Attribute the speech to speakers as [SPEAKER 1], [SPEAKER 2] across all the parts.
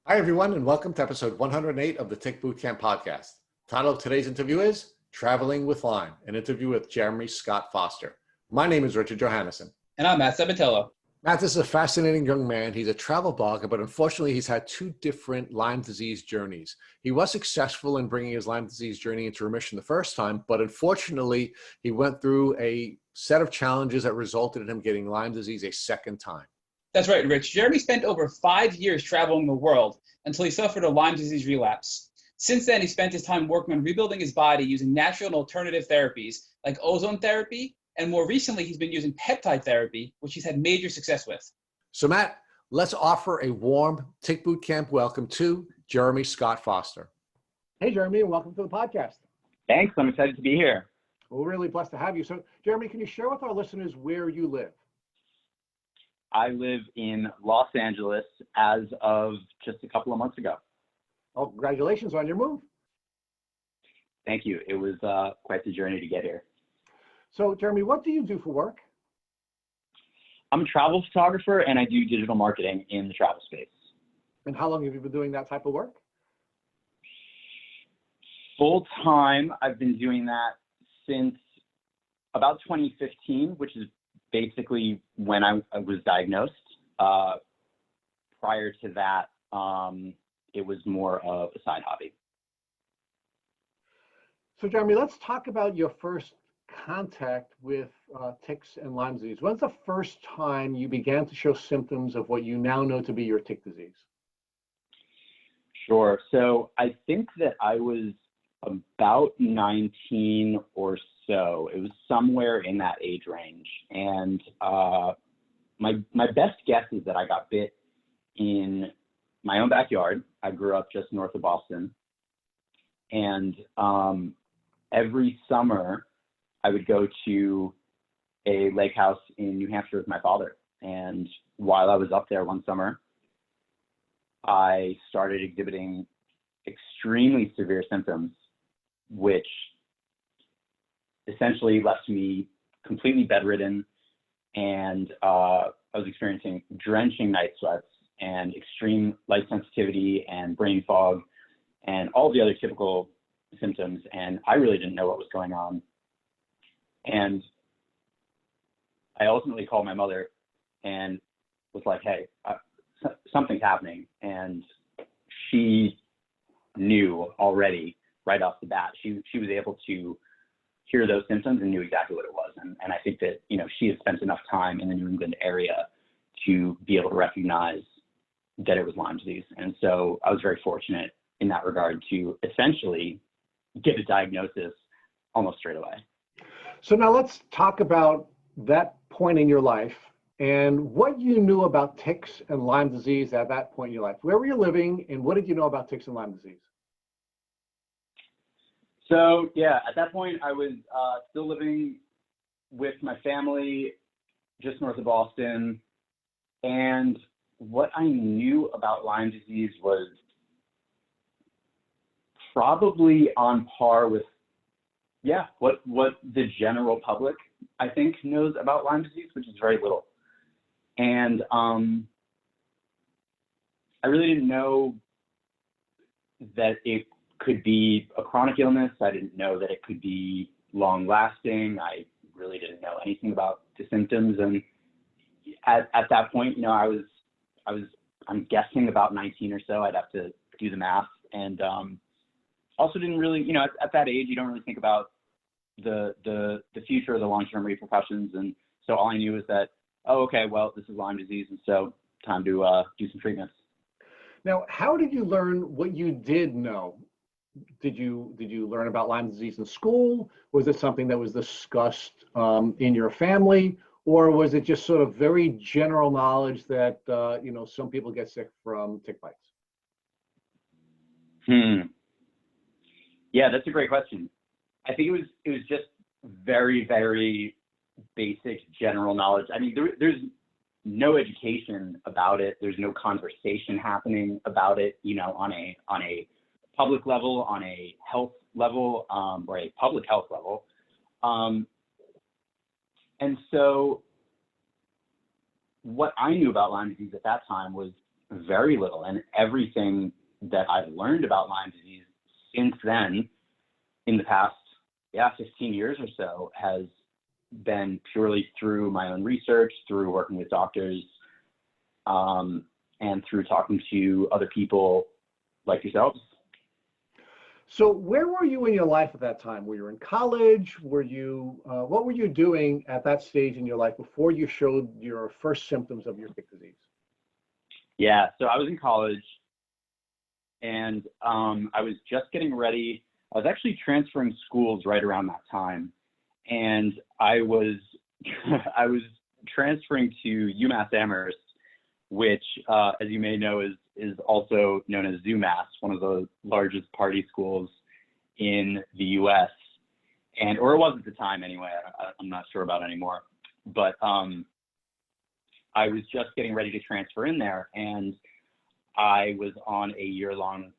[SPEAKER 1] Hi, everyone, and welcome to episode 108 of the Tick Bootcamp podcast. The title of today's interview is Traveling with Lyme, an interview with Jeremy Scott Foster. My name is Richard Johannesson.
[SPEAKER 2] And I'm Matt Sabatello.
[SPEAKER 1] Matt, this is a fascinating young man. He's a travel blogger, but unfortunately, he's had two different Lyme disease journeys. He was successful in bringing his Lyme disease journey into remission the first time, but unfortunately, he went through a set of challenges that resulted in him getting Lyme disease a second time.
[SPEAKER 2] That's right, Rich. Jeremy spent over 5 years traveling the world until he suffered a Lyme disease relapse. Since then, he spent his time working on rebuilding his body using natural and alternative therapies like ozone therapy, and more recently, he's been using peptide therapy, which he's had major success with.
[SPEAKER 1] So, Matt, let's offer a warm Tick Bootcamp welcome to Jeremy Scott Foster. Hey, Jeremy, and welcome to the podcast.
[SPEAKER 3] Thanks. I'm excited to be here.
[SPEAKER 1] We're really blessed to have you. So, Jeremy, can you share with our listeners where you live?
[SPEAKER 3] I live in Los Angeles as of just a couple of months ago.
[SPEAKER 1] Oh, congratulations on your move.
[SPEAKER 3] Thank you. It was quite the journey to get here.
[SPEAKER 1] So, Jeremy, what do you do for work?
[SPEAKER 3] I'm a travel photographer and I do digital marketing in the travel space.
[SPEAKER 1] And how long have you been doing that type of work?
[SPEAKER 3] Full time, I've been doing that since about 2015, which is basically when I was diagnosed. Prior to that, it was more of a side hobby.
[SPEAKER 1] So, Jeremy, let's talk about your first contact with ticks and Lyme disease. When's the first time you began to show symptoms of what you now know to be your tick disease?
[SPEAKER 3] Sure. So I think that I was about 19 or so. It was somewhere in that age range. And my best guess is that I got bit in my own backyard. I grew up just north of Boston. And every summer, I would go to a lake house in New Hampshire with my father. And while I was up there one summer, I started exhibiting extremely severe symptoms, which essentially left me completely bedridden. And I was experiencing drenching night sweats and extreme light sensitivity and brain fog and all the other typical symptoms. And I really didn't know what was going on. And I ultimately called my mother and was like, hey, something's happening. And she knew already right off the bat. She was able to hear those symptoms and knew exactly what it was. And I think that, she had spent enough time in the New England area to be able to recognize that it was Lyme disease. And so I was very fortunate in that regard to essentially get a diagnosis almost straight away.
[SPEAKER 1] So now let's talk about that point in your life and what you knew about ticks and Lyme disease at that point in your life. Where were you living and what did you know about ticks and Lyme disease?
[SPEAKER 3] So yeah, at that point I was still living with my family just north of Boston. And what I knew about Lyme disease was probably on par with what the general public, I think, knows about Lyme disease, which is very little. And I really didn't know that it could be a chronic illness. I didn't know that it could be long lasting. I really didn't know anything about the symptoms. And at that point, I'm guessing about 19 or so. I'd have to do the math. And also didn't really, at that age, you don't really think about the future or the long-term repercussions. And so all I knew was that, oh, okay, well, this is Lyme disease. And so time to do some treatments.
[SPEAKER 1] Now, how did you learn what you did know? Did you learn about Lyme disease in school? Was it something that was discussed in your family? Or was it just sort of very general knowledge that, some people get sick from tick bites?
[SPEAKER 3] Yeah, that's a great question. I think it was just very, very basic general knowledge. I mean, there's no education about it. There's no conversation happening about it, on a public level, on a health level, or a public health level. And so what I knew about Lyme disease at that time was very little. And everything that I've learned about Lyme disease since then, in the past, 15 years or so, has been purely through my own research, through working with doctors, and through talking to other people like yourselves.
[SPEAKER 1] So where were you in your life at that time? Were you in college? What were you doing at that stage in your life before you showed your first symptoms of your tick disease?
[SPEAKER 3] Yeah, so I was in college, and I was just getting ready. I was actually transferring schools right around that time, and I was I was transferring to UMass Amherst, which, as you may know, is also known as UMass, one of the largest party schools in the U.S. Or it was at the time anyway. I'm not sure about anymore. But I was just getting ready to transfer in there, and I was on a year-long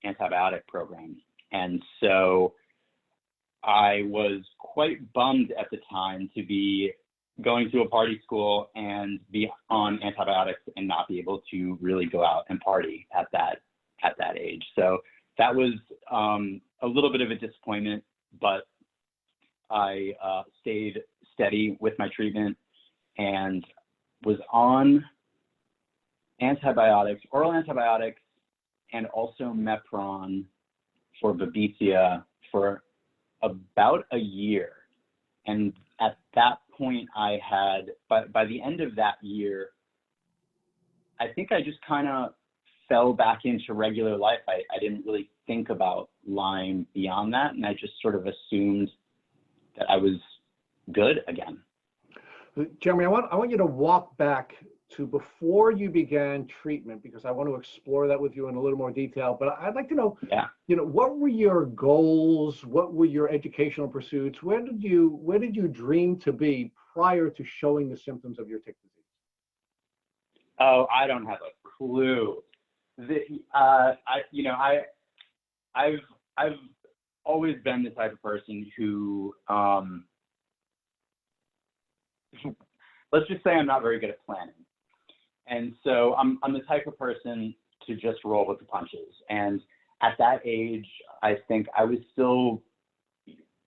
[SPEAKER 3] antibiotic program. And so I was quite bummed at the time to be going to a party school and be on antibiotics and not be able to really go out and party at that age. So that was a little bit of a disappointment, but I stayed steady with my treatment and was on antibiotics, oral antibiotics, and also Mepron for Babesia for about a year. And at that point, I had, by the end of that year, I think I just kind of fell back into regular life. I didn't really think about Lyme beyond that, and I just sort of assumed that I was good again.
[SPEAKER 1] Jeremy, I want you to walk back to before you began treatment, because I want to explore that with you in a little more detail. But I'd like to know, what were your goals? What were your educational pursuits? Where did you dream to be prior to showing the symptoms of your tick disease?
[SPEAKER 3] Oh, I don't have a clue. I've always been the type of person who, let's just say I'm not very good at planning. And so I'm the type of person to just roll with the punches. And at that age, I think I was still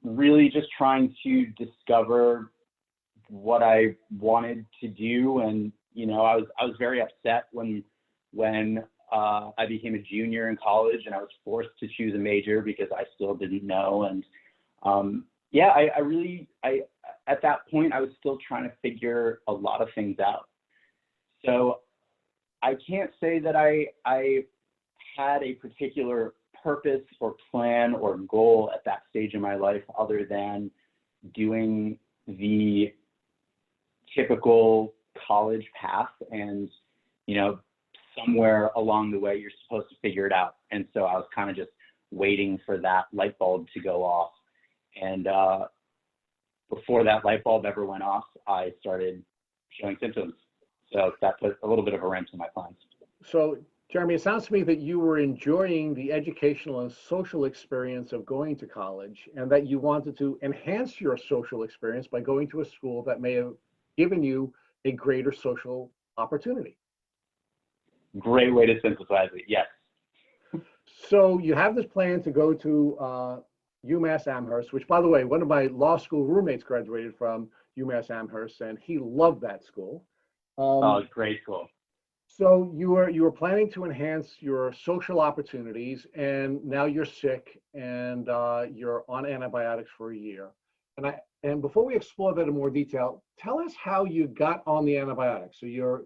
[SPEAKER 3] really just trying to discover what I wanted to do. And, I was very upset when I became a junior in college and I was forced to choose a major because I still didn't know. And at that point, I was still trying to figure a lot of things out. So I can't say that I had a particular purpose or plan or goal at that stage in my life other than doing the typical college path, and somewhere along the way you're supposed to figure it out. And so I was kind of just waiting for that light bulb to go off. And before that light bulb ever went off, I started showing symptoms. So that put a little bit of a wrench in my plans.
[SPEAKER 1] So, Jeremy, it sounds to me that you were enjoying the educational and social experience of going to college, and that you wanted to enhance your social experience by going to a school that may have given you a greater social opportunity.
[SPEAKER 3] Great way to synthesize it, yes.
[SPEAKER 1] So you have this plan to go to UMass Amherst, which, by the way, one of my law school roommates graduated from UMass Amherst, and he loved that school.
[SPEAKER 3] Great school.
[SPEAKER 1] So you were planning to enhance your social opportunities, and now you're sick and you're on antibiotics for a year. And before we explore that in more detail, tell us how you got on the antibiotics. So your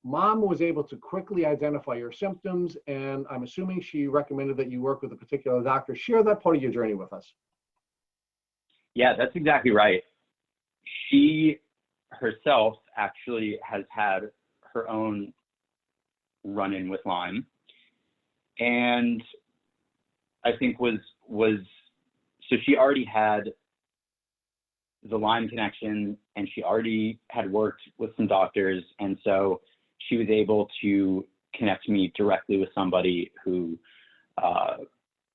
[SPEAKER 1] mom was able to quickly identify your symptoms, and I'm assuming she recommended that you work with a particular doctor. Share that part of your journey with us.
[SPEAKER 3] Yeah, that's exactly right. She herself actually has had her own run-in with Lyme, and I think so she already had the Lyme connection, and she already had worked with some doctors, and so she was able to connect me directly with somebody who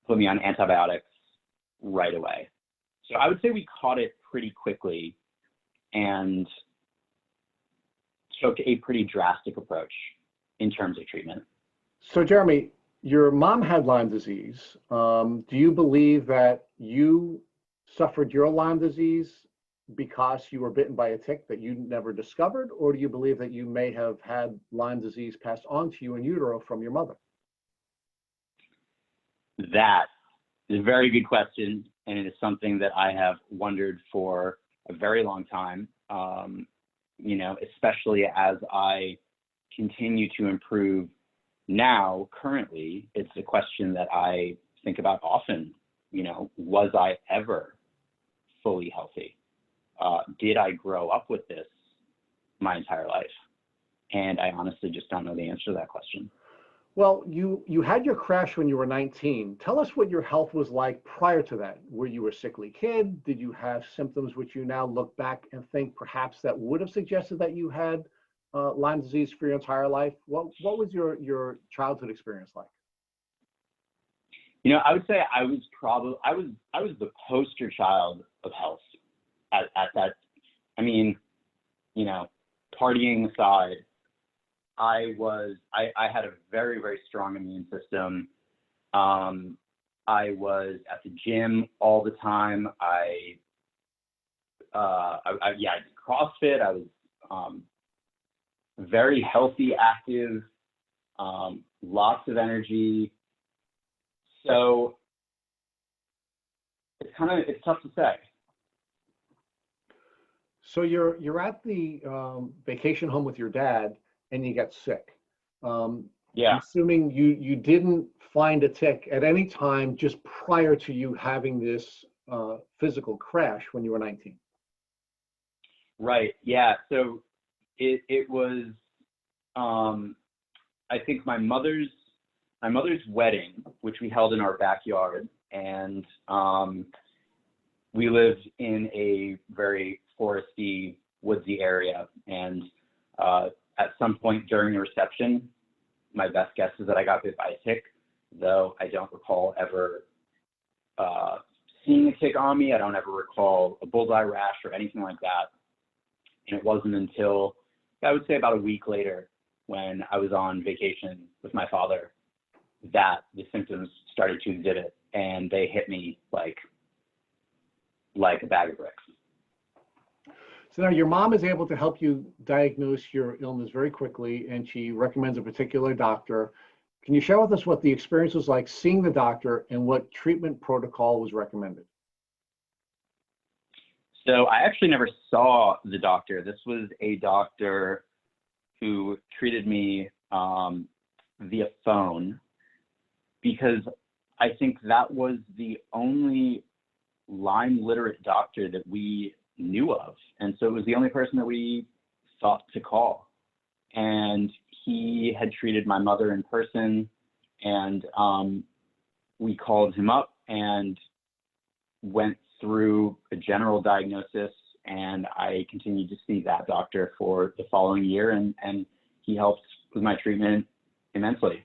[SPEAKER 3] put me on antibiotics right away. So I would say we caught it pretty quickly and took a pretty drastic approach in terms of treatment.
[SPEAKER 1] So Jeremy, your mom had Lyme disease. Do you believe that you suffered your Lyme disease because you were bitten by a tick that you never discovered, or do you believe that you may have had Lyme disease passed on to you in utero from your mother?
[SPEAKER 3] That is a very good question, and it is something that I have wondered for a very long time. You know, especially as I continue to improve now, currently, it's a question that I think about often. You know, was I ever fully healthy? Did I grow up with this my entire life? And I honestly just don't know the answer to that question.
[SPEAKER 1] Well, you had your crash when you were 19. Tell us what your health was like prior to that. Were you a sickly kid? Did you have symptoms which you now look back and think perhaps that would have suggested that you had Lyme disease for your entire life? What was your childhood experience like?
[SPEAKER 3] You know, I would say I was the poster child of health at that. I mean, you know, partying aside, I had a very, very strong immune system. I was at the gym all the time. I did CrossFit. I was very healthy, active, lots of energy. So it's tough to say.
[SPEAKER 1] So you're at the vacation home with your dad and you get sick.
[SPEAKER 3] Yeah.
[SPEAKER 1] I'm assuming you didn't find a tick at any time just prior to you having this physical crash when you were 19.
[SPEAKER 3] Right. Yeah. So it was I think my mother's wedding, which we held in our backyard, and we lived in a very foresty, woodsy area, and at some point during the reception, my best guess is that I got bit by a tick, though I don't recall ever seeing a tick on me. I don't ever recall a bullseye rash or anything like that. And it wasn't until, I would say, about a week later, when I was on vacation with my father, that the symptoms started to exhibit, and they hit me like a bag of bricks.
[SPEAKER 1] So now your mom is able to help you diagnose your illness very quickly, and she recommends a particular doctor. Can you share with us what the experience was like seeing the doctor and what treatment protocol was recommended?
[SPEAKER 3] So I actually never saw the doctor. This was a doctor who treated me via phone, because I think that was the only Lyme literate doctor that we knew of. And so it was the only person that we thought to call. And he had treated my mother in person, and we called him up and went through a general diagnosis, and I continued to see that doctor for the following year, and he helped with my treatment immensely.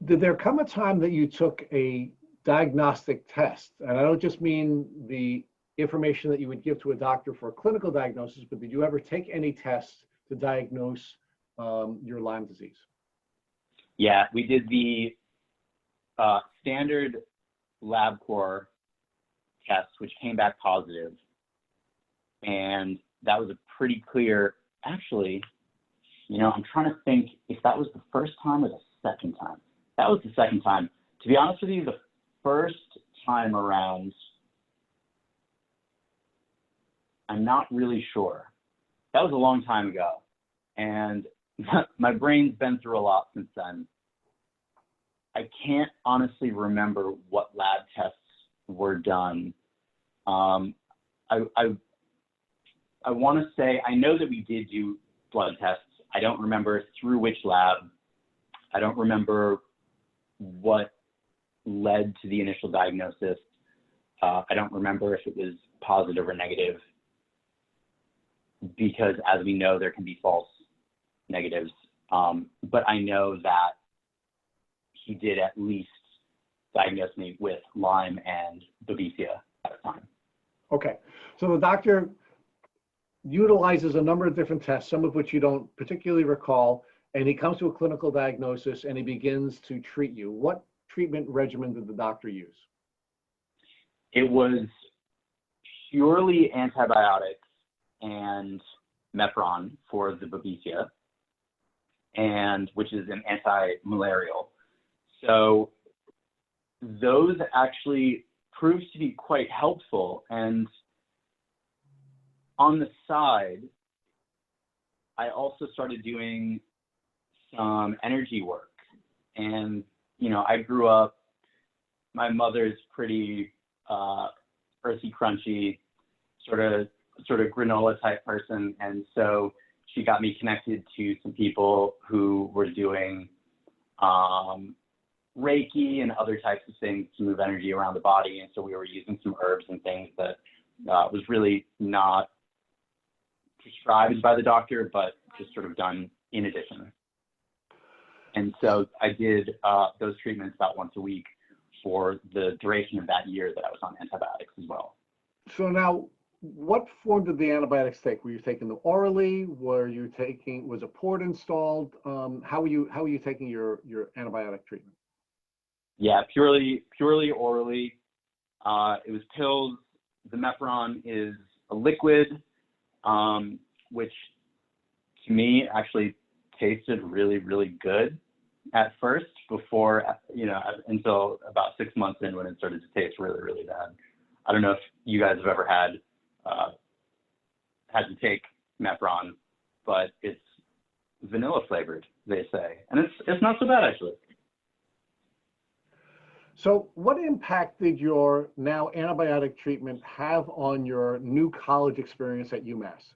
[SPEAKER 1] Did there come a time that you took a diagnostic test? And I don't just mean the information that you would give to a doctor for a clinical diagnosis, but did you ever take any tests to diagnose your Lyme disease?
[SPEAKER 3] Yeah, we did the standard LabCorp test, which came back positive. And that was a pretty clear, actually, you know, I'm trying to think if that was the first time or the second time. That was the second time. To be honest with you, the first time around, I'm not really sure. That was a long time ago. And my brain's been through a lot since then. I can't honestly remember what lab tests were done. I want to say, I know that we did do blood tests. I don't remember through which lab. I don't remember what led to the initial diagnosis. I don't remember if it was positive or negative, because as we know, there can be false negatives. But I know that he did at least diagnose me with Lyme and Babesia at the time.
[SPEAKER 1] Okay, so the doctor utilizes a number of different tests, some of which you don't particularly recall, and he comes to a clinical diagnosis and he begins to treat you. What treatment regimen did the doctor use?
[SPEAKER 3] It was purely antibiotics and Mepron for the babesia, and which is an anti-malarial. So those actually proved to be quite helpful. And on the side, I also started doing some energy work. And, you know, I grew up, my mother's pretty earthy, crunchy, sort of granola type person. And so she got me connected to some people who were doing Reiki and other types of things to move energy around the body. And so we were using some herbs and things that was really not prescribed by the doctor, but just sort of done in addition. And so I did those treatments about once a week for the duration of that year that I was on antibiotics as well.
[SPEAKER 1] So now, what form did the antibiotics take? Were you taking them orally? Was a port installed? How were you taking your antibiotic treatment?
[SPEAKER 3] Yeah, purely orally. It was pills. The Mepron is a liquid, which to me actually tasted really, really good at first before, until about 6 months in when it started to taste really, really bad. I don't know if you guys have ever had to take Mepron, but it's vanilla flavored, they say. And it's not so bad actually.
[SPEAKER 1] So what impact did your now antibiotic treatment have on your new college experience at UMass?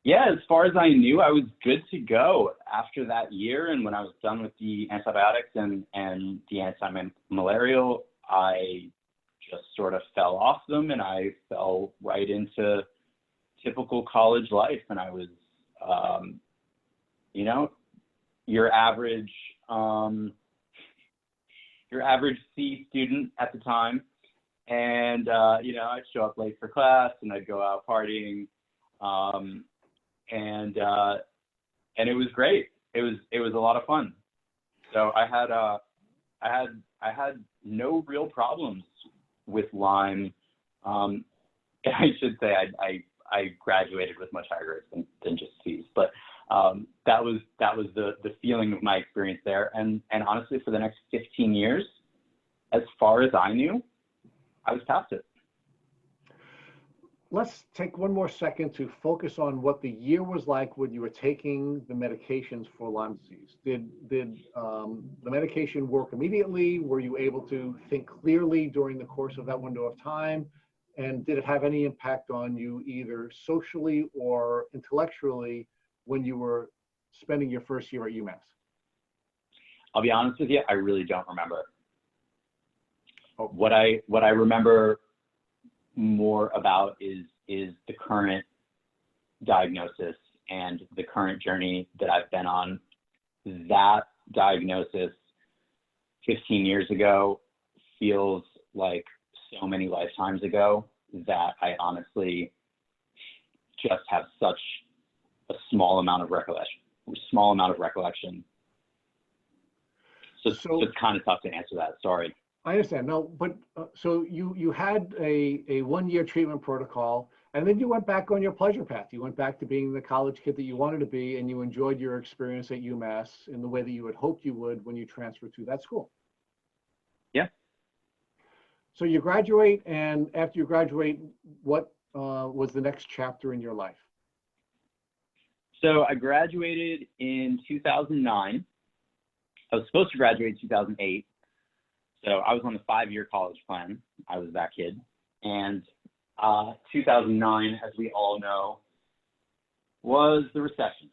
[SPEAKER 3] Yeah, as far as I knew, I was good to go after that year. And when I was done with the antibiotics and the anti-malarial, I just sort of fell off them and I fell right into typical college life. And I was, your average C student at the time. And, I'd show up late for class and I'd go out partying. And it was great. It was a lot of fun. So I had no real problems with Lyme. I should say I graduated with much higher grades than just C's, but that was the feeling of my experience there. And honestly, for the next 15 years, as far as I knew, I was past it.
[SPEAKER 1] Let's take one more second to focus on what the year was like when you were taking the medications for Lyme disease. Did the medication work immediately? Were you able to think clearly during the course of that window of time? And did it have any impact on you either socially or intellectually when you were spending your first year at UMass?
[SPEAKER 3] I'll be honest with you, I really don't remember.
[SPEAKER 1] Oh.
[SPEAKER 3] What I remember more about is the current diagnosis and the current journey that I've been on. That diagnosis 15 years ago feels like so many lifetimes ago that I honestly just have such a small amount of recollection. So it's kind of tough to answer that. Sorry.
[SPEAKER 1] I understand. No, but so you had a 1 year treatment protocol, and then you went back on your pleasure path. You went back to being the college kid that you wanted to be, and you enjoyed your experience at UMass in the way that you had hoped you would when you transferred to that school.
[SPEAKER 3] Yeah.
[SPEAKER 1] So you graduate, and after you graduate, what was the next chapter in your life?
[SPEAKER 3] So I graduated in 2009. I was supposed to graduate in 2008. So I was on the 5-year college plan. I was that kid. And 2009, as we all know, was the recession.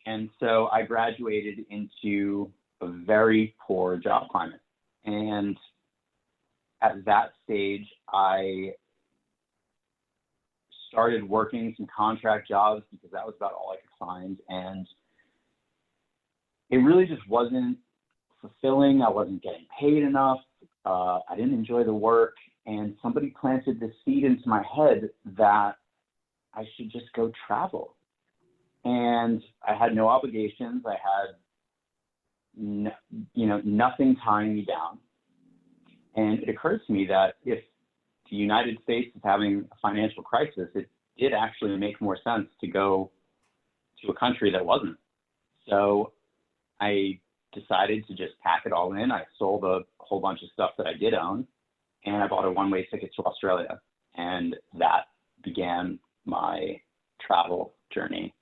[SPEAKER 3] And so I graduated into a very poor job climate. And at that stage, I started working some contract jobs because that was about all I could find. And it really just wasn't fulfilling. I wasn't getting paid enough. I didn't enjoy the work, and somebody planted the seed into my head that I should just go travel. And I had no obligations. I had, nothing tying me down. And it occurred to me that if the United States is having a financial crisis, it did actually make more sense to go to a country that wasn't. So I decided to just pack it all in. I sold a whole bunch of stuff that I did own, and I bought a one-way ticket to Australia. And that began my travel journey,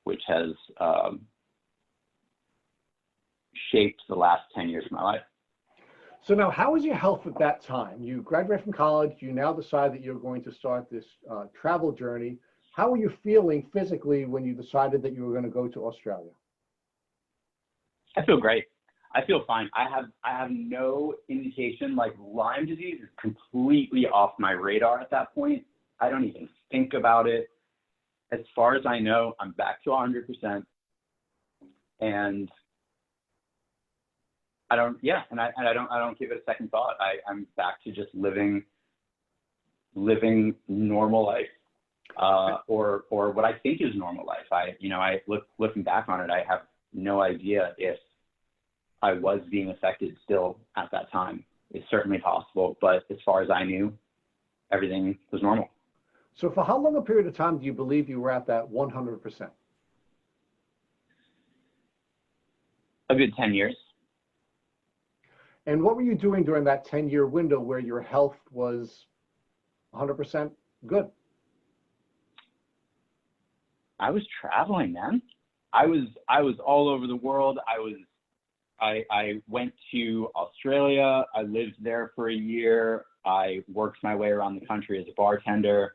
[SPEAKER 3] which has shaped the last 10 years of my life.
[SPEAKER 1] So now, how was your health at that time? You graduated from college, you now decide that you're going to start this travel journey. How were you feeling physically when you decided that you were going to go to Australia?
[SPEAKER 3] I feel great. I feel fine. I have no indication. Like, Lyme disease is completely off my radar at that point. I don't even think about it. As far as I know, I'm back to 100%. And I don't give it a second thought. I'm back to just living normal life, or what I think is normal life. Looking back on it, I have no idea if I was being affected still at that time. It's certainly possible, but as far as I knew, everything was normal.
[SPEAKER 1] So for how long a period of time do you believe you were at that 100%?
[SPEAKER 3] A good 10 years.
[SPEAKER 1] And what were you doing during that 10-year window where your health was 100% good?
[SPEAKER 3] I was traveling, man. I was all over the world. I went to Australia. I lived there for a year. I worked my way around the country as a bartender.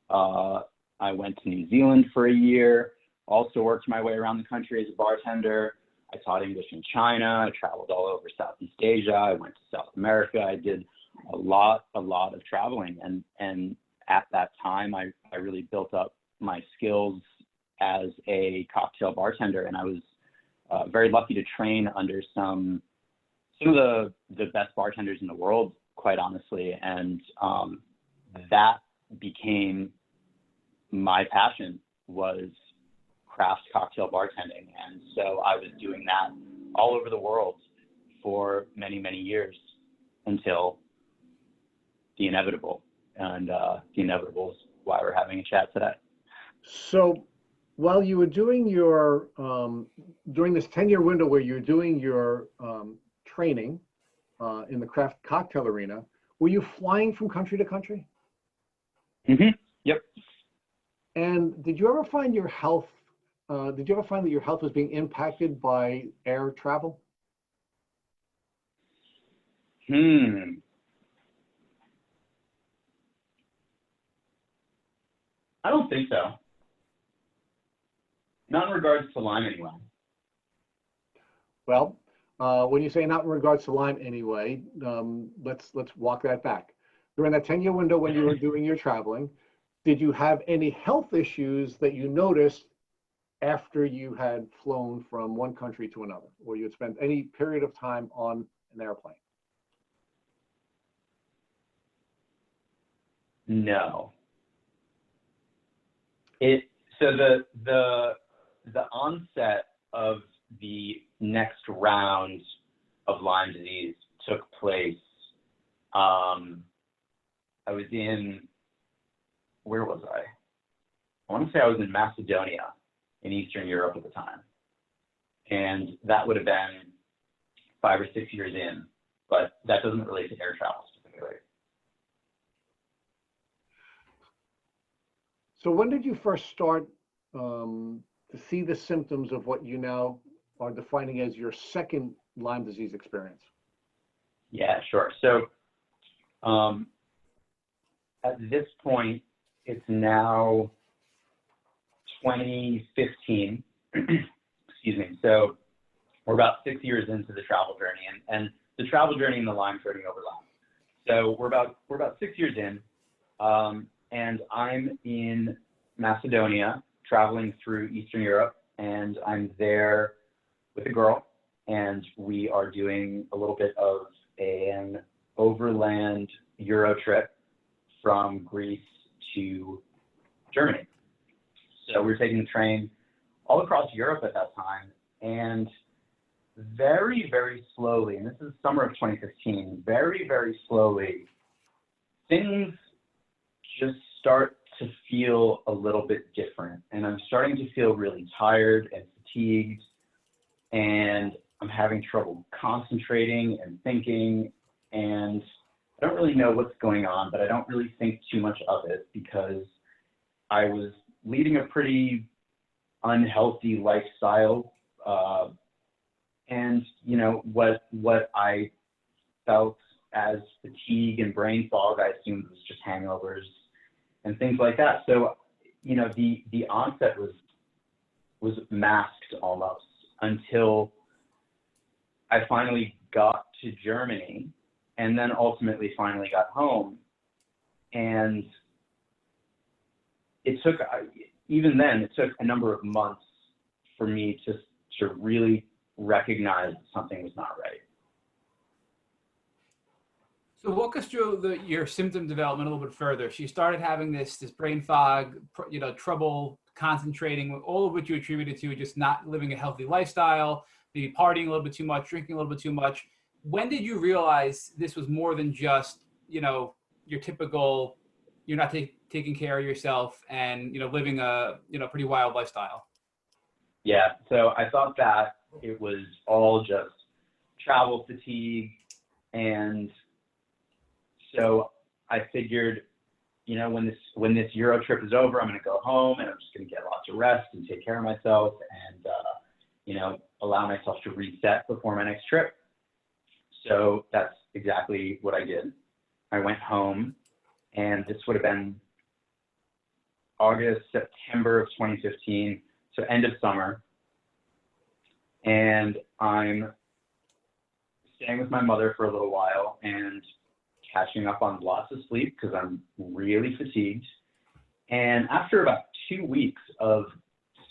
[SPEAKER 3] I went to New Zealand for a year. Also worked my way around the country as a bartender. I taught English in China. I traveled all over Southeast Asia. I went to South America. I did a lot of traveling. And at that time, I really built up my skills as a cocktail bartender. And I was very lucky to train under some of the best bartenders in the world, quite honestly. And that became my passion, was craft cocktail bartending. And so I was doing that all over the world for many, many years until the inevitable. And the inevitable is why we're having a chat today.
[SPEAKER 1] So while you were doing your, during this 10-year window where you're doing your training in the craft cocktail arena, were you flying from country to country?
[SPEAKER 3] Mm-hmm. Yep.
[SPEAKER 1] And did you ever find your health, that your health was being impacted by air travel?
[SPEAKER 3] I don't think so. Not in regards to Lyme anyway.
[SPEAKER 1] Well, when you say not in regards to Lyme anyway, let's walk that back. During that 10-year window when you were doing your traveling, did you have any health issues that you noticed after you had flown from one country to another, or you had spent any period of time on an airplane?
[SPEAKER 3] No. So the onset of the next round of Lyme disease took place. I was in, where was I? I want to say I was in Macedonia in Eastern Europe at the time. And that would have been 5 or 6 years in, but that doesn't relate to air travel specifically.
[SPEAKER 1] So when did you first start to see the symptoms of what you now are defining as your second Lyme disease experience?
[SPEAKER 3] Yeah, sure. So at this point, it's now 2015. Excuse me. So we're about 6 years into the travel journey, and the travel journey and the Lyme journey overlap. So we're about 6 years in, and I'm in Macedonia, traveling through Eastern Europe, and I'm there with a girl, and we are doing a little bit of an overland Euro trip from Greece to Germany. So we were taking the train all across Europe at that time, and very, very slowly, and this is summer of 2015, very, very slowly, things just start to feel a little bit different. And I'm starting to feel really tired and fatigued, and I'm having trouble concentrating and thinking, and I don't really know what's going on, but I don't really think too much of it because I was leading a pretty unhealthy lifestyle. And you know, what I felt as fatigue and brain fog, I assumed was just hangovers and things like that. So, you know, the onset was masked almost until I finally got to Germany, and then ultimately finally got home. And it took, even then, it took a number of months for me to really recognize that something was not right.
[SPEAKER 2] So walk us through your symptom development a little bit further. So you started having this brain fog, you know, trouble concentrating, all of which you attributed to just not living a healthy lifestyle, maybe partying a little bit too much, drinking a little bit too much. When did you realize this was more than just, you know, your typical, you're not taking care of yourself and, you know, living a, you know, pretty wild lifestyle?
[SPEAKER 3] Yeah, so I thought that it was all just travel fatigue. And so I figured, you know, when this Euro trip is over, I'm going to go home and I'm just going to get lots of rest and take care of myself and, you know, allow myself to reset before my next trip. So that's exactly what I did. I went home, and this would have been August, September of 2015, so end of summer. And I'm staying with my mother for a little while and catching up on lots of sleep because I'm really fatigued. And after about 2 weeks of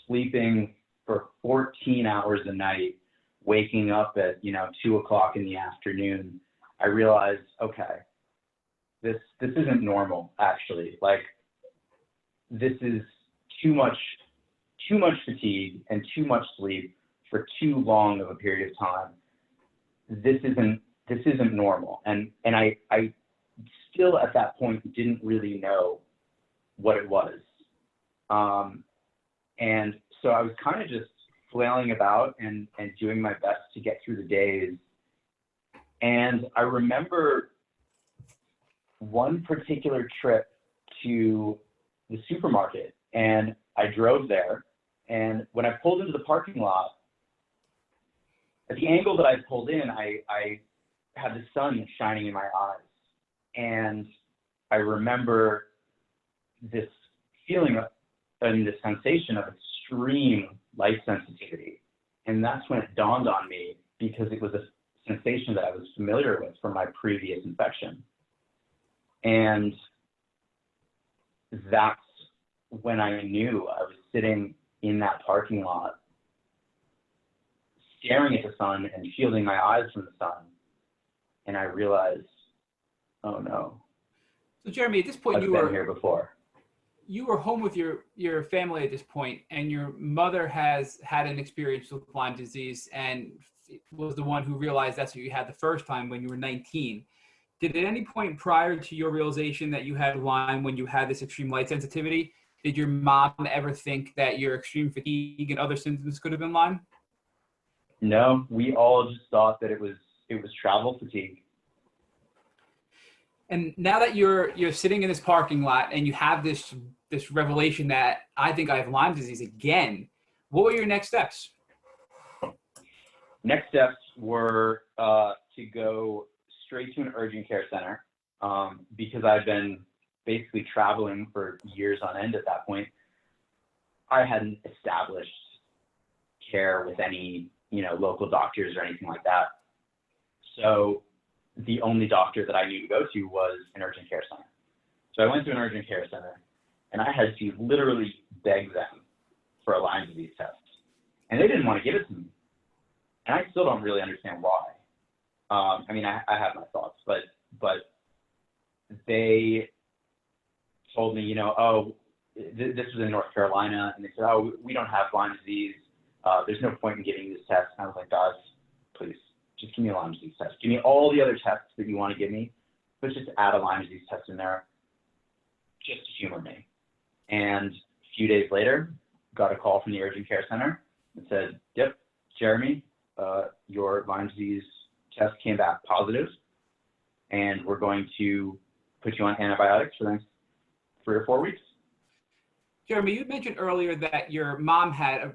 [SPEAKER 3] sleeping for 14 hours a night, waking up at, you know, 2 o'clock in the afternoon, I realized, okay, this isn't normal, actually. Like, this is too much fatigue and too much sleep for too long of a period of time. This isn't normal. And I still at that point didn't really know what it was. And so I was kind of just flailing about and doing my best to get through the days. And I remember one particular trip to the supermarket, and I drove there, and when I pulled into the parking lot, at the angle that I pulled in, I had the sun shining in my eyes. And I remember this feeling and this sensation of extreme light sensitivity. And that's when it dawned on me, because it was a sensation that I was familiar with from my previous infection. And that's when I knew. I was sitting in that parking lot, staring at the sun and shielding my eyes from the sun. And I realized, oh no.
[SPEAKER 2] So Jeremy, at this point,
[SPEAKER 3] I've been here before.
[SPEAKER 2] You were home with your family at this point, and your mother has had an experience with Lyme disease and was the one who realized that's what you had the first time when you were 19. Did at any point prior to your realization that you had Lyme, when you had this extreme light sensitivity, did your mom ever think that your extreme fatigue and other symptoms could have been Lyme?
[SPEAKER 3] No, we all just thought that it was travel fatigue.
[SPEAKER 2] And now that you're sitting in this parking lot and you have this revelation that I think I have Lyme disease again, what were your next steps?
[SPEAKER 3] Next steps were to go straight to an urgent care center, because I'd been basically traveling for years on end at that point. I hadn't established care with any, you know, local doctors or anything like that. So the only doctor that I knew to go to was an urgent care center. So I went to an urgent care center, and I had to literally beg them for a Lyme disease test. And they didn't want to give it to me. And I still don't really understand why. I mean, I have my thoughts, but they told me, you know, oh, this was in North Carolina, and they said, oh, we don't have Lyme disease. There's no point in getting this test. And I was like, guys, please, just give me a Lyme disease test. Give me all the other tests that you want to give me, but just add a Lyme disease test in there just to humor me. And a few days later, got a call from the urgent care center and said, yep, Jeremy, your Lyme disease test came back positive, and we're going to put you on antibiotics for the next 3 or 4 weeks.
[SPEAKER 2] Jeremy, you mentioned earlier that your mom had a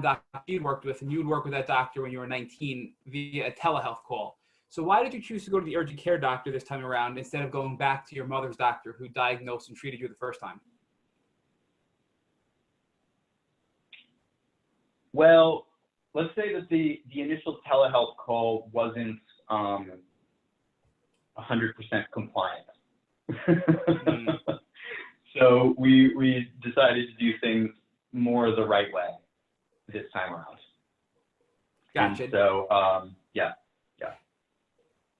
[SPEAKER 2] doctor you'd worked with, and you'd work with that doctor when you were 19 via a telehealth call. So why did you choose to go to the urgent care doctor this time around instead of going back to your mother's doctor who diagnosed and treated you the first time?
[SPEAKER 3] Well, let's say that the initial telehealth call wasn't 100% compliant. So we decided to do things more the right way this time around.
[SPEAKER 2] Gotcha.
[SPEAKER 3] And so, yeah.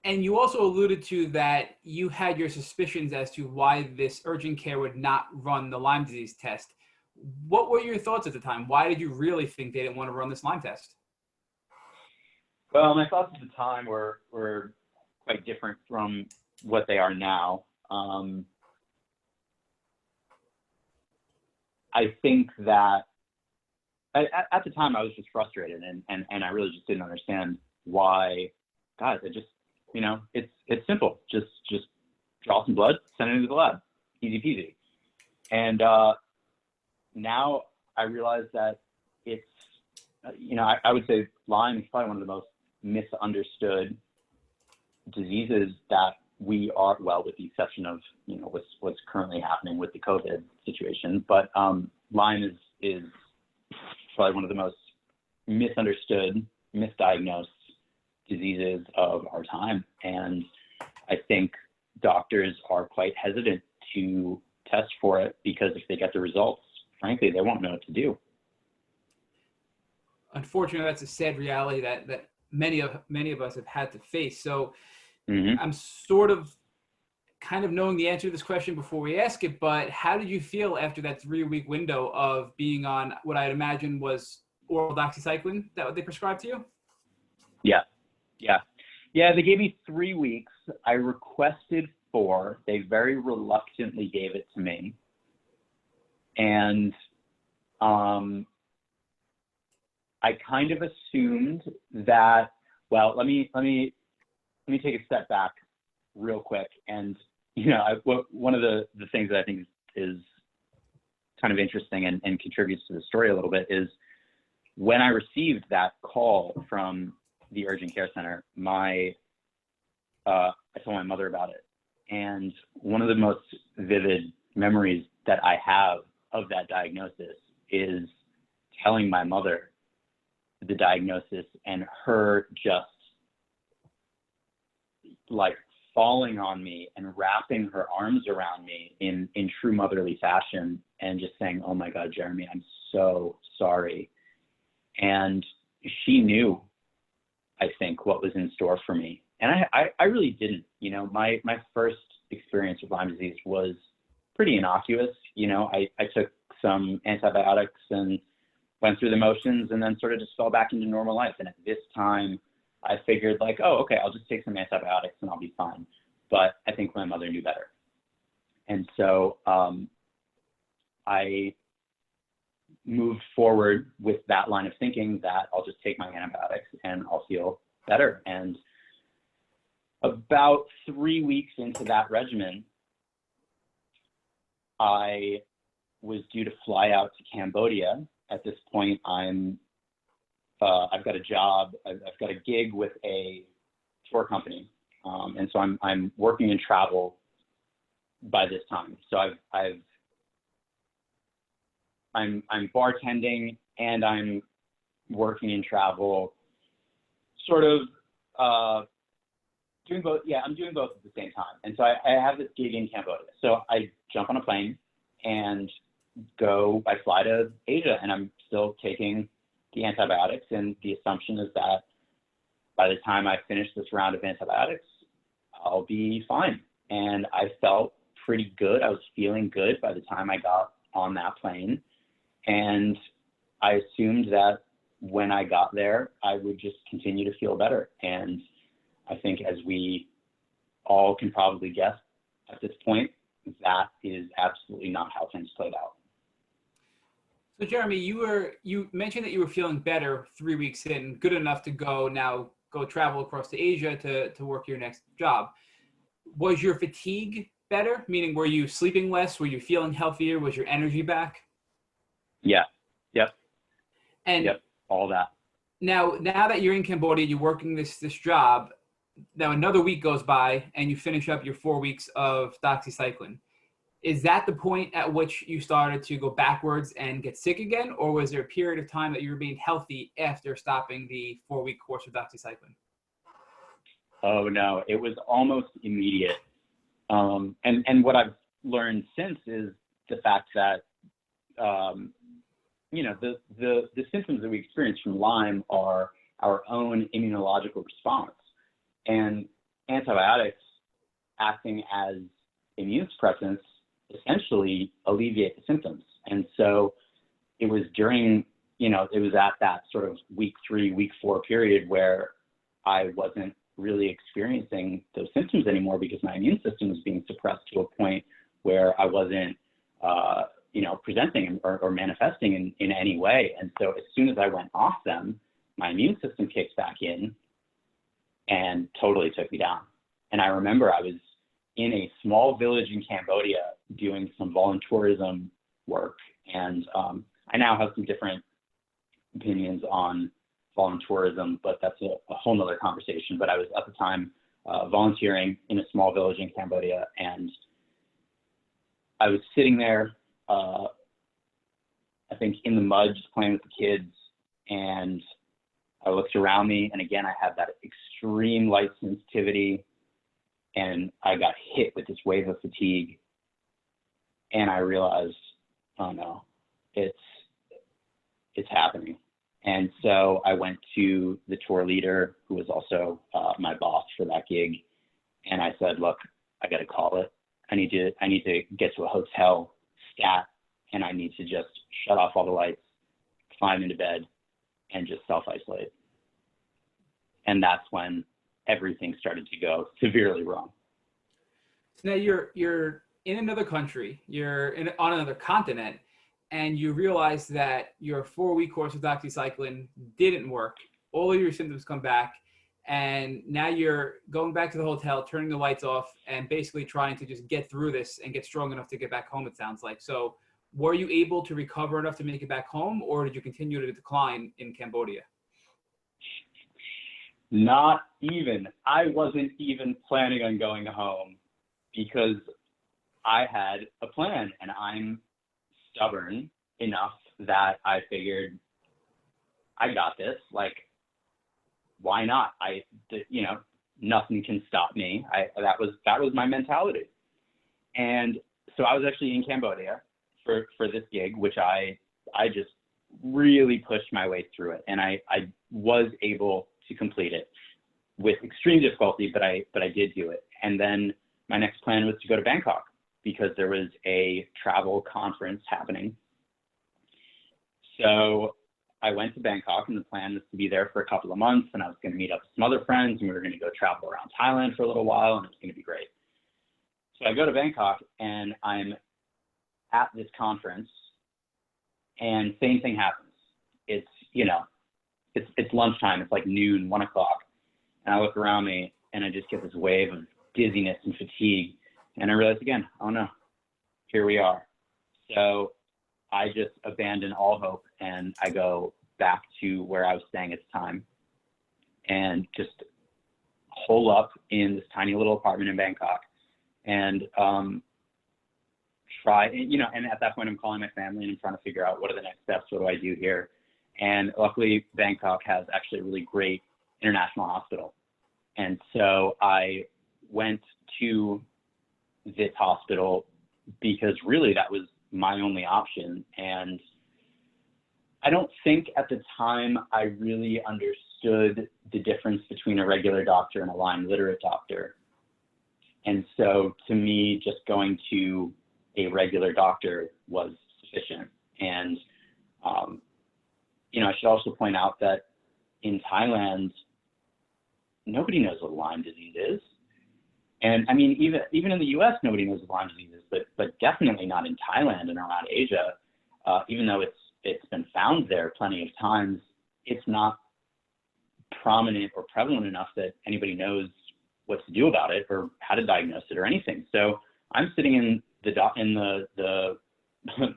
[SPEAKER 2] And you also alluded to that you had your suspicions as to why this urgent care would not run the Lyme disease test. What were your thoughts at the time? Why did you really think they didn't want to run this Lyme test?
[SPEAKER 3] Well, my thoughts at the time were quite different from what they are now. I think that at the time I was just frustrated, and I really just didn't understand why. Guys, it's simple. Just draw some blood, send it into the lab, easy peasy. And now I realize that it's, I would say Lyme is probably one of the most misunderstood diseases that we are, well, with the exception of, what's currently happening with the COVID situation. But Lyme is probably one of the most misunderstood, misdiagnosed diseases of our time. And I think doctors are quite hesitant to test for it because if they get the results, frankly, they won't know what to do.
[SPEAKER 2] Unfortunately, that's a sad reality that many of us have had to face. So I'm sort of kind of knowing the answer to this question before we ask it, but how did you feel after that 3-week window of being on what I'd imagine was oral doxycycline that they prescribed to you? Yeah, they gave me 3 weeks. I requested 4. They very reluctantly gave it to me. And I kind of assumed that, well, let me take a step back real quick. And, one of the things that I think is kind of interesting and contributes to the story a little bit is when I received that call from the urgent care center, I told my mother about it. And one of the most vivid memories that I have of that diagnosis is telling my mother the diagnosis and her just like falling on me and wrapping her arms around me in true motherly fashion and just saying, oh my God, Jeremy, I'm so sorry. And she knew, I think, what was in store for me. And I really didn't. My first experience with Lyme disease was pretty innocuous. I took some antibiotics and went through the motions and then sort of just fell back into normal life. And at this time, I figured like, oh, okay, I'll just take some antibiotics and I'll be fine. But I think my mother knew better. And so I moved forward with that line of thinking that I'll just take my antibiotics and I'll feel better. And about 3 weeks into that regimen, I was due to fly out to Cambodia. At this point, I've got a job. I've got a gig with a tour company, and so I'm working in travel by this time. So I'm bartending and I'm working in travel, sort of doing both. Yeah, I'm doing both at the same time. And so I have this gig in Cambodia. So I jump on a plane and I fly to Asia, and I'm still taking the antibiotics. And the assumption is that by the time I finish this round of antibiotics, I'll be fine. And I felt pretty good. I was feeling good by the time I got
[SPEAKER 3] on that plane. And I assumed that when I got there, I would just continue to feel better. And I think, as we all can probably guess at this point, that is absolutely not how things played out.
[SPEAKER 2] So Jeremy, you mentioned that you were feeling better 3 weeks in, good enough to go travel across to Asia to work your next job. Was your fatigue better? Meaning, were you sleeping less? Were you feeling healthier? Was your energy back?
[SPEAKER 3] Yeah. Yep.
[SPEAKER 2] And
[SPEAKER 3] yep. All that.
[SPEAKER 2] Now that you're in Cambodia, you're working this job. Now another week goes by, and you finish up your 4 weeks of doxycycline. Is that the point at which you started to go backwards and get sick again, or was there a period of time that you were being healthy after stopping the 4-week course of doxycycline?
[SPEAKER 3] Oh no, it was almost immediate. And what I've learned since is the fact that the symptoms that we experience from Lyme are our own immunological response, and antibiotics acting as immune suppressants essentially alleviate the symptoms. And so it was during, it was at that sort of week 3, week 4 period where I wasn't really experiencing those symptoms anymore, because my immune system was being suppressed to a point where I wasn't, presenting or manifesting in any way. And so as soon as I went off them, my immune system kicked back in and totally took me down. And I remember I was in a small village in Cambodia doing some volunteerism work. And I now have some different opinions on volunteerism, but that's a whole nother conversation. But I was at the time volunteering in a small village in Cambodia, and I was sitting there, I think in the mud, just playing with the kids, and I looked around me, and again, I had that extreme light sensitivity, and I got hit with this wave of fatigue, and I realized, oh no, it's happening. And so I went to the tour leader, who was also my boss for that gig, and I said, look, I got to call it. I need to get to a hotel stat, and I need to just shut off all the lights, climb into bed, and just self-isolate. And that's when everything started to go severely wrong.
[SPEAKER 2] So now you're in another country, on another continent, and you realize that your 4-week course of doxycycline didn't work. All of your symptoms come back, and now you're going back to the hotel, turning the lights off, and basically trying to just get through this and get strong enough to get back home, it sounds like. So were you able to recover enough to make it back home, or did you continue to decline in Cambodia?
[SPEAKER 3] Not even. I wasn't even planning on going home, because I had a plan, and I'm stubborn enough that I figured, I got this. Like, why not? Nothing can stop me. That was my mentality. And so I was actually in Cambodia for this gig, which I just really pushed my way through it, and I was able to complete it with extreme difficulty, but I did do it. And then my next plan was to go to Bangkok, because there was a travel conference happening. So I went to Bangkok, and the plan was to be there for a couple of months, and I was going to meet up with some other friends, and we were going to go travel around Thailand for a little while, and it was going to be great. So I go to Bangkok, and I'm at this conference, and same thing happens. It's lunchtime. It's like noon, 1 o'clock. And I look around me, and I just get this wave of dizziness and fatigue. And I realize again, oh no, here we are. So I just abandon all hope, and I go back to where I was staying at the time, and just hole up in this tiny little apartment in Bangkok, and and at that point I'm calling my family, and I'm trying to figure out what are the next steps, what do I do here? And luckily Bangkok has actually a really great international hospital. And so I went to this hospital because really that was my only option. And I don't think at the time I really understood the difference between a regular doctor and a Lyme literate doctor. And so to me, just going to a regular doctor was sufficient. And, I should also point out that in Thailand, nobody knows what Lyme disease is. And I mean, even in the US, nobody knows what Lyme disease is, but definitely not in Thailand and around Asia. Even though it's been found there plenty of times, it's not prominent or prevalent enough that anybody knows what to do about it or how to diagnose it or anything. So I'm sitting in the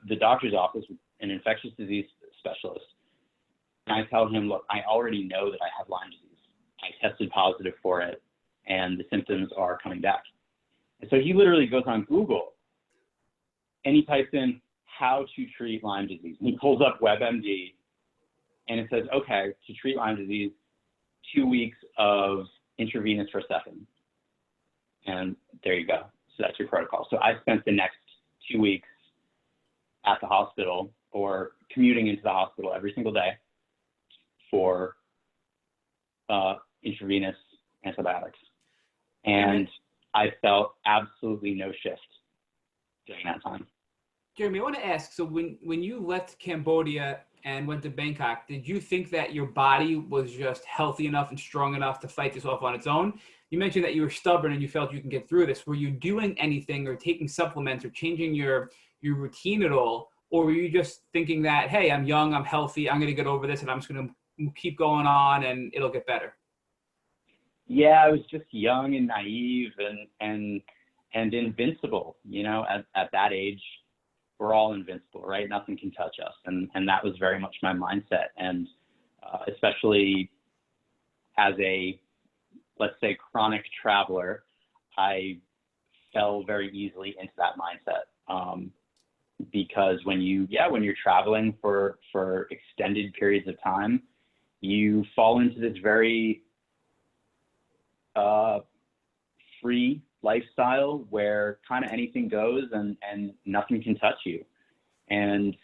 [SPEAKER 3] the doctor's office with an infectious disease specialist, and I tell him, look, I already know that I have Lyme disease. I tested positive for it, and the symptoms are coming back. And so he literally goes on Google and he types in how to treat Lyme disease. And he pulls up WebMD and it says, okay, to treat Lyme disease, 2 weeks of intravenous Herceptin. And there you go. So that's your protocol. So I spent the next 2 weeks at the hospital or commuting into the hospital every single day for intravenous antibiotics. And I felt absolutely no shift during that time.
[SPEAKER 2] Jeremy, I want to ask, so when you left Cambodia and went to Bangkok, did you think that your body was just healthy enough and strong enough to fight this off on its own? You mentioned that you were stubborn and you felt you can get through this. Were you doing anything or taking supplements or changing your routine at all? Or were you just thinking that, hey, I'm young, I'm healthy, I'm going to get over this and I'm just going to keep going on and it'll get better?
[SPEAKER 3] Yeah, I was just young and naive and invincible. At that age, we're all invincible, right? Nothing can touch us. And that was very much my mindset. And especially as a, let's say, chronic traveler, I fell very easily into that mindset. Because when you're traveling for extended periods of time, you fall into this very free lifestyle where kind of anything goes and nothing can touch you. And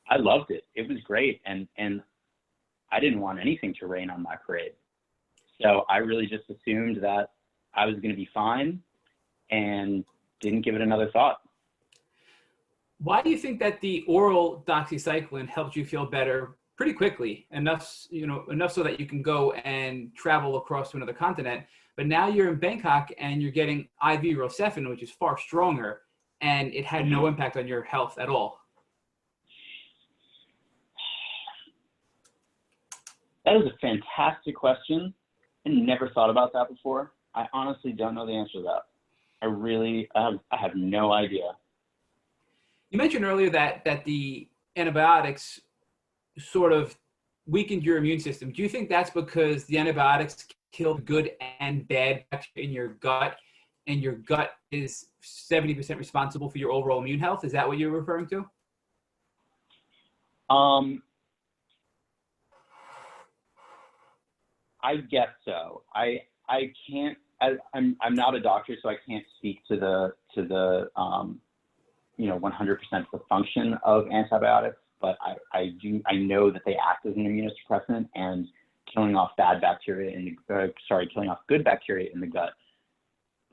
[SPEAKER 3] I loved it. It was great. And I didn't want anything to rain on my parade. So I really just assumed that I was going to be fine and didn't give it another thought.
[SPEAKER 2] Why do you think that the oral doxycycline helped you feel better pretty quickly, enough so that you can go and travel across to another continent? But now you're in Bangkok and you're getting IV Herceptin, which is far stronger, and it had no impact on your health at all.
[SPEAKER 3] That is a fantastic question. I never thought about that before. I honestly don't know the answer to that. I have no idea.
[SPEAKER 2] You mentioned earlier that the antibiotics sort of weakened your immune system. Do you think that's because the antibiotics kill good and bad bacteria in your gut, and your gut is 70% responsible for your overall immune health? Is that what you're referring to?
[SPEAKER 3] I guess so. I can't. I'm not a doctor, so I can't speak to the 100% the function of antibiotics, but I know that they act as an immunosuppressant, and killing off good bacteria in the gut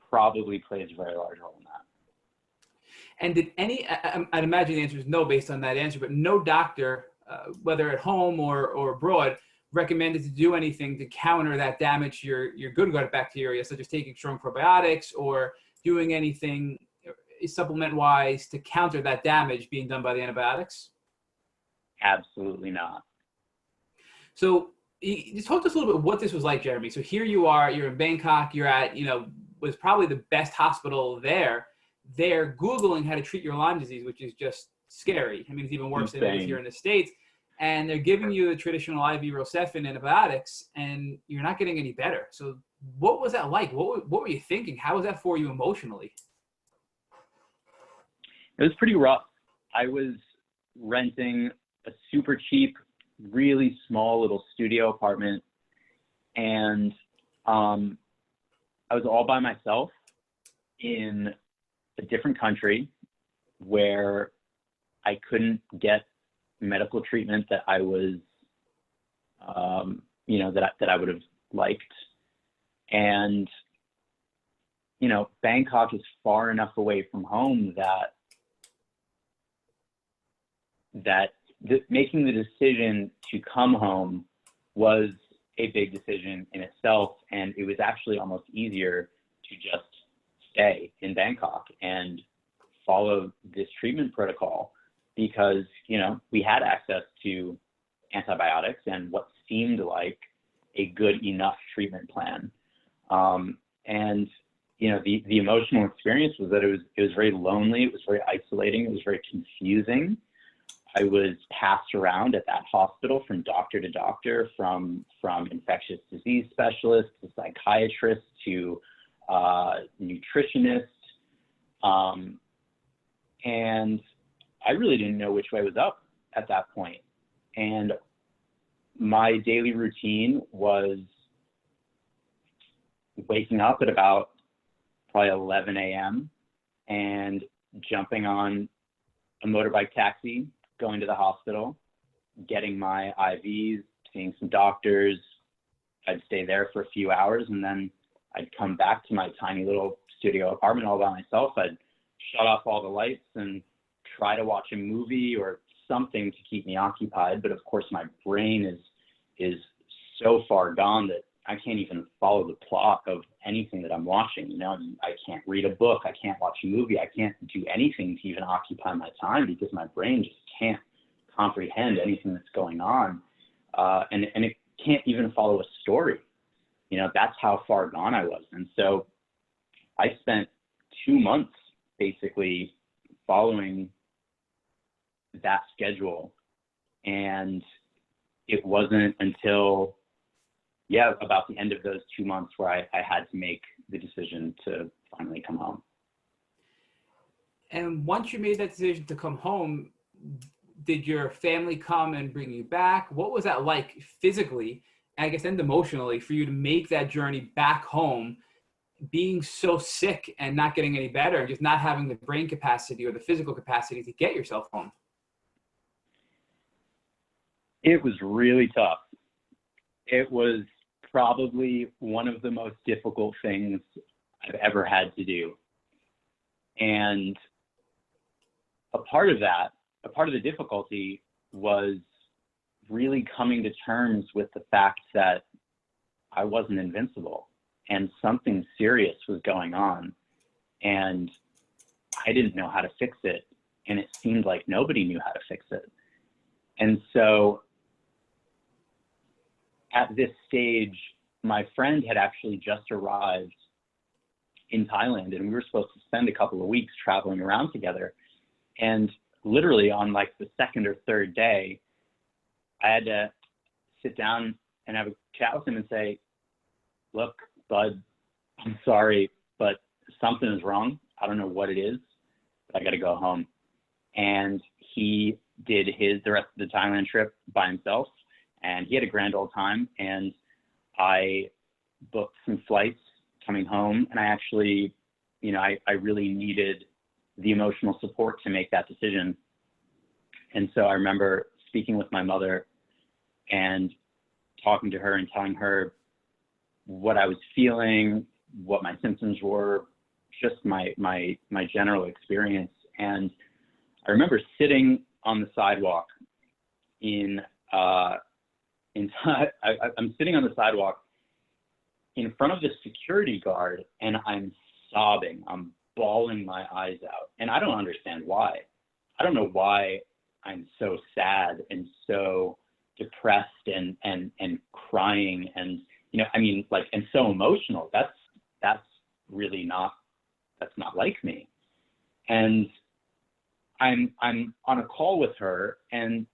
[SPEAKER 3] probably plays a very large role in that.
[SPEAKER 2] And did I'd imagine the answer is no based on that answer, but no doctor, whether at home or abroad, recommended to do anything to counter that damage to your good gut bacteria, such as taking strong probiotics or doing anything supplement-wise to counter that damage being done by the antibiotics?
[SPEAKER 3] Absolutely not.
[SPEAKER 2] So just talk to us a little bit what this was like, Jeremy. So here you are, you're in Bangkok, you're at, was probably the best hospital there. They're Googling how to treat your Lyme disease, which is just scary. I mean, it's even worse than it is here in the States. And they're giving you the traditional IV Herceptin antibiotics, and you're not getting any better. So what was that like? What were you thinking? How was that for you emotionally?
[SPEAKER 3] It was pretty rough. I was renting a super cheap, really small little studio apartment, and I was all by myself in a different country where I couldn't get medical treatment that I was, that I would have liked. And, Bangkok is far enough away from home that that making the decision to come home was a big decision in itself. And it was actually almost easier to just stay in Bangkok and follow this treatment protocol because, you know, we had access to antibiotics and what seemed like a good enough treatment plan. And, you know, the emotional experience was that it was very lonely. It was very isolating. It was very confusing. I was passed around at that hospital from doctor to doctor, from infectious disease specialist to psychiatrist to nutritionist. And I really didn't know which way was up at that point. And my daily routine was waking up at about probably 11 a.m. and jumping on a motorbike taxi, going to the hospital, getting my IVs, seeing some doctors. I'd stay there for a few hours and then I'd come back to my tiny little studio apartment all by myself. I'd shut off all the lights and try to watch a movie or something to keep me occupied. But of course my brain is so far gone that I can't even follow the plot of anything that I'm watching. You know, I can't read a book. I can't watch a movie. I can't do anything to even occupy my time because my brain just can't comprehend anything that's going on. And it can't even follow a story. You know, that's how far gone I was. And so I spent 2 months basically following that schedule. And it wasn't until about the end of those 2 months where I had to make the decision to finally come home.
[SPEAKER 2] And once you made that decision to come home, did your family come and bring you back? What was that like physically, I guess, and emotionally for you to make that journey back home, being so sick and not getting any better, and just not having the brain capacity or the physical capacity to get yourself home?
[SPEAKER 3] It was really tough. It was probably one of the most difficult things I've ever had to do. And a part of the difficulty was really coming to terms with the fact that I wasn't invincible and something serious was going on and I didn't know how to fix it. And it seemed like nobody knew how to fix it. And so at this stage, my friend had actually just arrived in Thailand and we were supposed to spend a couple of weeks traveling around together. And literally on like the second or third day, I had to sit down and have a chat with him and say, look, bud, I'm sorry, but something is wrong. I don't know what it is, but I got to go home. And he did the rest of the Thailand trip by himself. And he had a grand old time, and I booked some flights coming home. And I actually, you know, I really needed the emotional support to make that decision. And so I remember speaking with my mother and talking to her and telling her what I was feeling, what my symptoms were, just my general experience. And I remember sitting on the sidewalk I'm sitting on the sidewalk in front of the security guard and I'm sobbing. I'm bawling my eyes out. And I don't understand why. I don't know why I'm so sad and so depressed and crying and, you know, I mean, like, and so emotional. That's really not like me. And I'm on a call with her and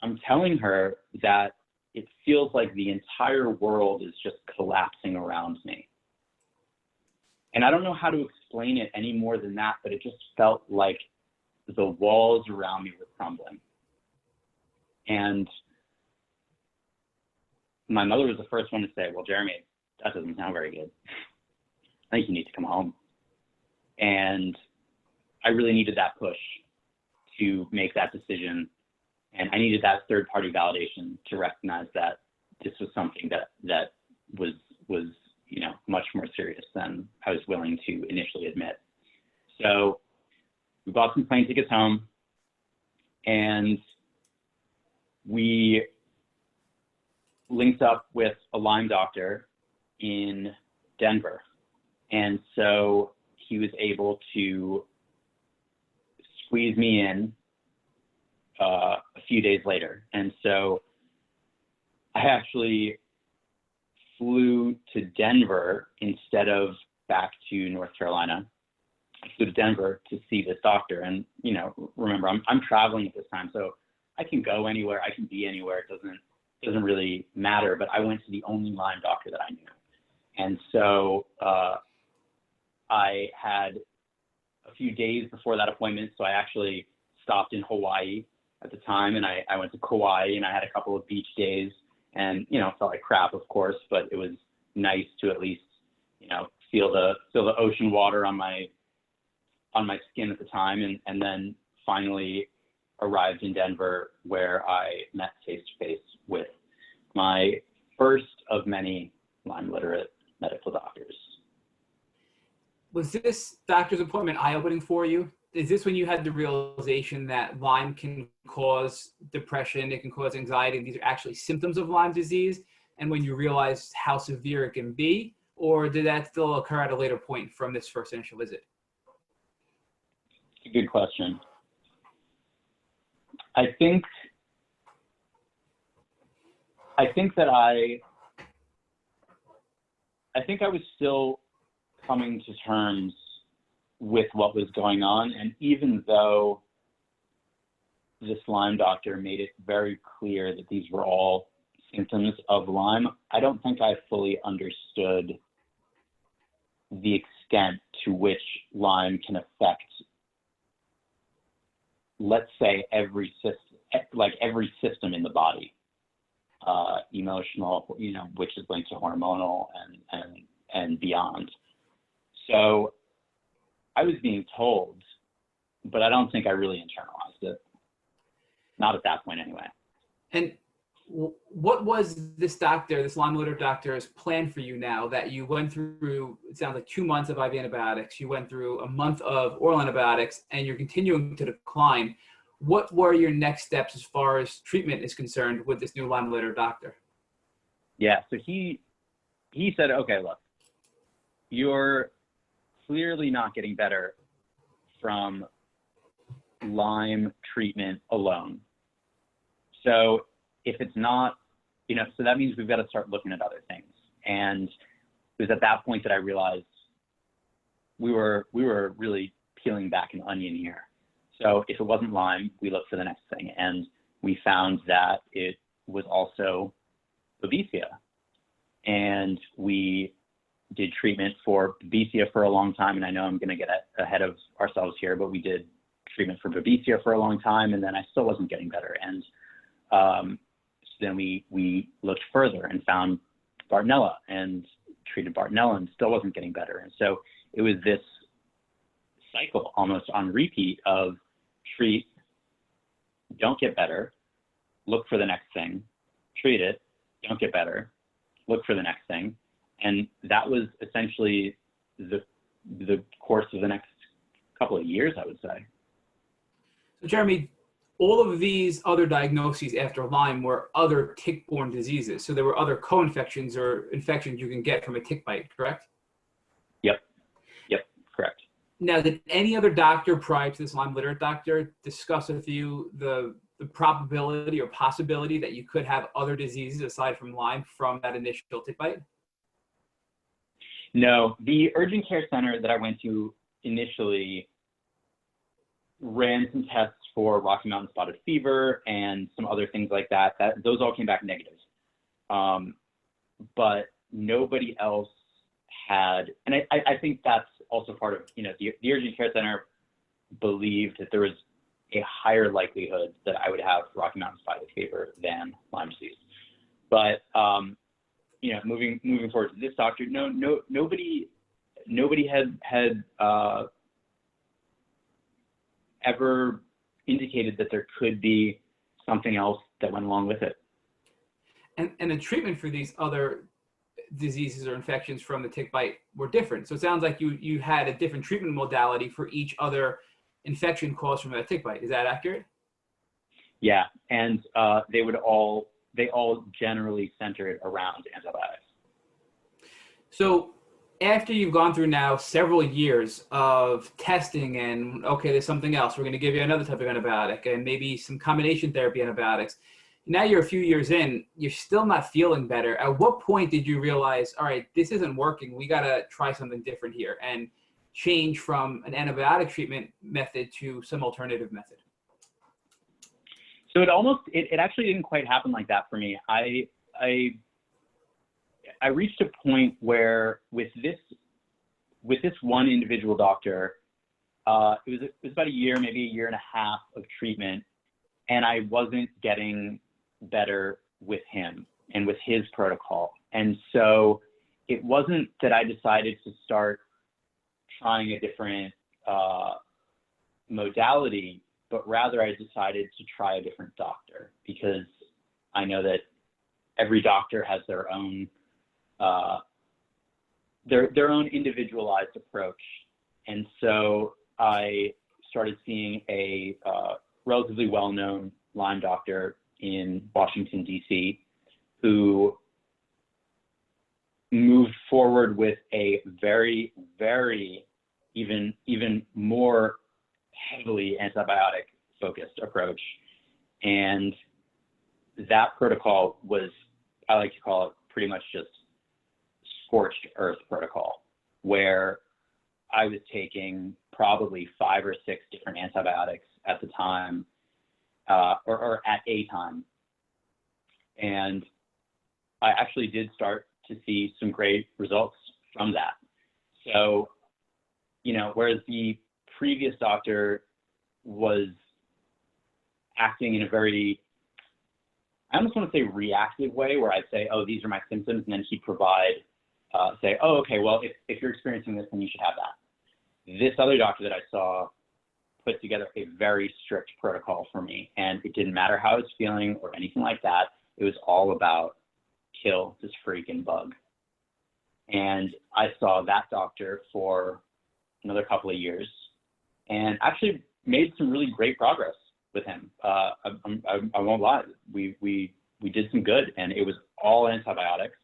[SPEAKER 3] I'm telling her that it feels like the entire world is just collapsing around me. And I don't know how to explain it any more than that, but it just felt like the walls around me were crumbling. And my mother was the first one to say, well, Jeremy, that doesn't sound very good. I think you need to come home. And I really needed that push to make that decision. And I needed that third-party validation to recognize that this was something that was, you know, much more serious than I was willing to initially admit. So we bought some plane tickets home, and and we linked up with a Lyme doctor in Denver. And so he was able to squeeze me in a few days later. And so I actually flew to Denver instead of back to North Carolina. I flew to Denver to see this doctor. And, you know, remember, I'm traveling at this time, so I can go anywhere, I can be anywhere. It doesn't really matter. But I went to the only Lyme doctor that I knew. And so I had a few days before that appointment, so I actually stopped in Hawaii at the time, and I went to Kauai, and I had a couple of beach days, and, you know, felt like crap, of course, but it was nice to at least, you know, feel the ocean water on my skin at the time, and then finally arrived in Denver, where I met face-to-face with my first of many Lyme literate medical doctors.
[SPEAKER 2] Was this doctor's appointment eye-opening for you? Is this when you had the realization that Lyme can cause depression, it can cause anxiety, and these are actually symptoms of Lyme disease, and when you realized how severe it can be? Or did that still occur at a later point from this first initial visit?
[SPEAKER 3] Good question. I think that I was still coming to terms with what was going on, and even though this Lyme doctor made it very clear that these were all symptoms of Lyme, I don't think I fully understood the extent to which Lyme can affect, let's say, every system in the body, emotional, you know, which is linked to hormonal and beyond. So I was being told, but I don't think I really internalized it. Not at that point, anyway.
[SPEAKER 2] And what was this doctor, this Lyme literate doctor's plan for you now that you went through, it sounds like 2 months of IV antibiotics, you went through a month of oral antibiotics, and you're continuing to decline? What were your next steps as far as treatment is concerned with this new Lyme literate doctor?
[SPEAKER 3] Yeah, so he said, okay, look, you're clearly not getting better from Lyme treatment alone. So if it's not, you know, so that means we've got to start looking at other things. And it was at that point that I realized we were really peeling back an onion here. So if it wasn't Lyme, we looked for the next thing, and we found that it was also Babesia. And we did treatment for Babesia for a long time, and I know I'm going to get ahead of ourselves here, but we did treatment for Babesia for a long time, and then I still wasn't getting better. And so then we looked further and found Bartonella and treated Bartonella and still wasn't getting better. And so it was this cycle almost on repeat of treat, don't get better, look for the next thing, treat it, don't get better, look for the next thing. And that was essentially the course of the next couple of years, I would say.
[SPEAKER 2] So Jeremy, all of these other diagnoses after Lyme were other tick-borne diseases. So there were other co-infections or infections you can get from a tick bite, correct? Yep, correct. Now, did any other doctor prior to this Lyme literate doctor discuss with you the probability or possibility that you could have other diseases aside from Lyme from that initial tick bite?
[SPEAKER 3] No, the urgent care center that I went to initially ran some tests for Rocky Mountain spotted fever and some other things like that. Those all came back negative. But nobody else had, and I think that's also part of, you know, the urgent care center believed that there was a higher likelihood that I would have Rocky Mountain spotted fever than Lyme disease. But you know, moving forward to this doctor, nobody had ever indicated that there could be something else that went along with it.
[SPEAKER 2] And the treatment for these other diseases or infections from the tick bite were different. So it sounds like you had a different treatment modality for each other infection caused from a tick bite. Is that accurate?
[SPEAKER 3] Yeah, and they all generally centered around antibiotics.
[SPEAKER 2] So after you've gone through now several years of testing and, okay, there's something else, we're going to give you another type of antibiotic and maybe some combination therapy antibiotics. Now you're a few years in, you're still not feeling better. At what point did you realize, all right, this isn't working, we got to try something different here and change from an antibiotic treatment method to some alternative method?
[SPEAKER 3] So it actually didn't quite happen like that for me. I reached a point where with this one individual doctor, it was about a year, maybe a year and a half of treatment, and I wasn't getting better with him and with his protocol. And so it wasn't that I decided to start trying a different modality, but rather I decided to try a different doctor, because I know that every doctor has their own individualized approach. And so I started seeing a relatively well-known Lyme doctor in Washington, D.C., who moved forward with a very, very even more heavily antibiotic-focused approach. And that protocol was, I like to call it, pretty much just scorched earth protocol, where I was taking probably 5 or 6 different antibiotics at the time, or at a time. And I actually did start to see some great results from that. So, whereas the previous doctor was acting in a very, I almost want to say reactive way, where I'd say, oh, these are my symptoms, and then he'd provide, say, oh, okay, well, if you're experiencing this, then you should have that. This other doctor that I saw put together a very strict protocol for me, and it didn't matter how I was feeling or anything like that. It was all about kill this freaking bug. And I saw that doctor for another couple of years and actually made some really great progress with him. I won't lie. We did some good, and it was all antibiotics.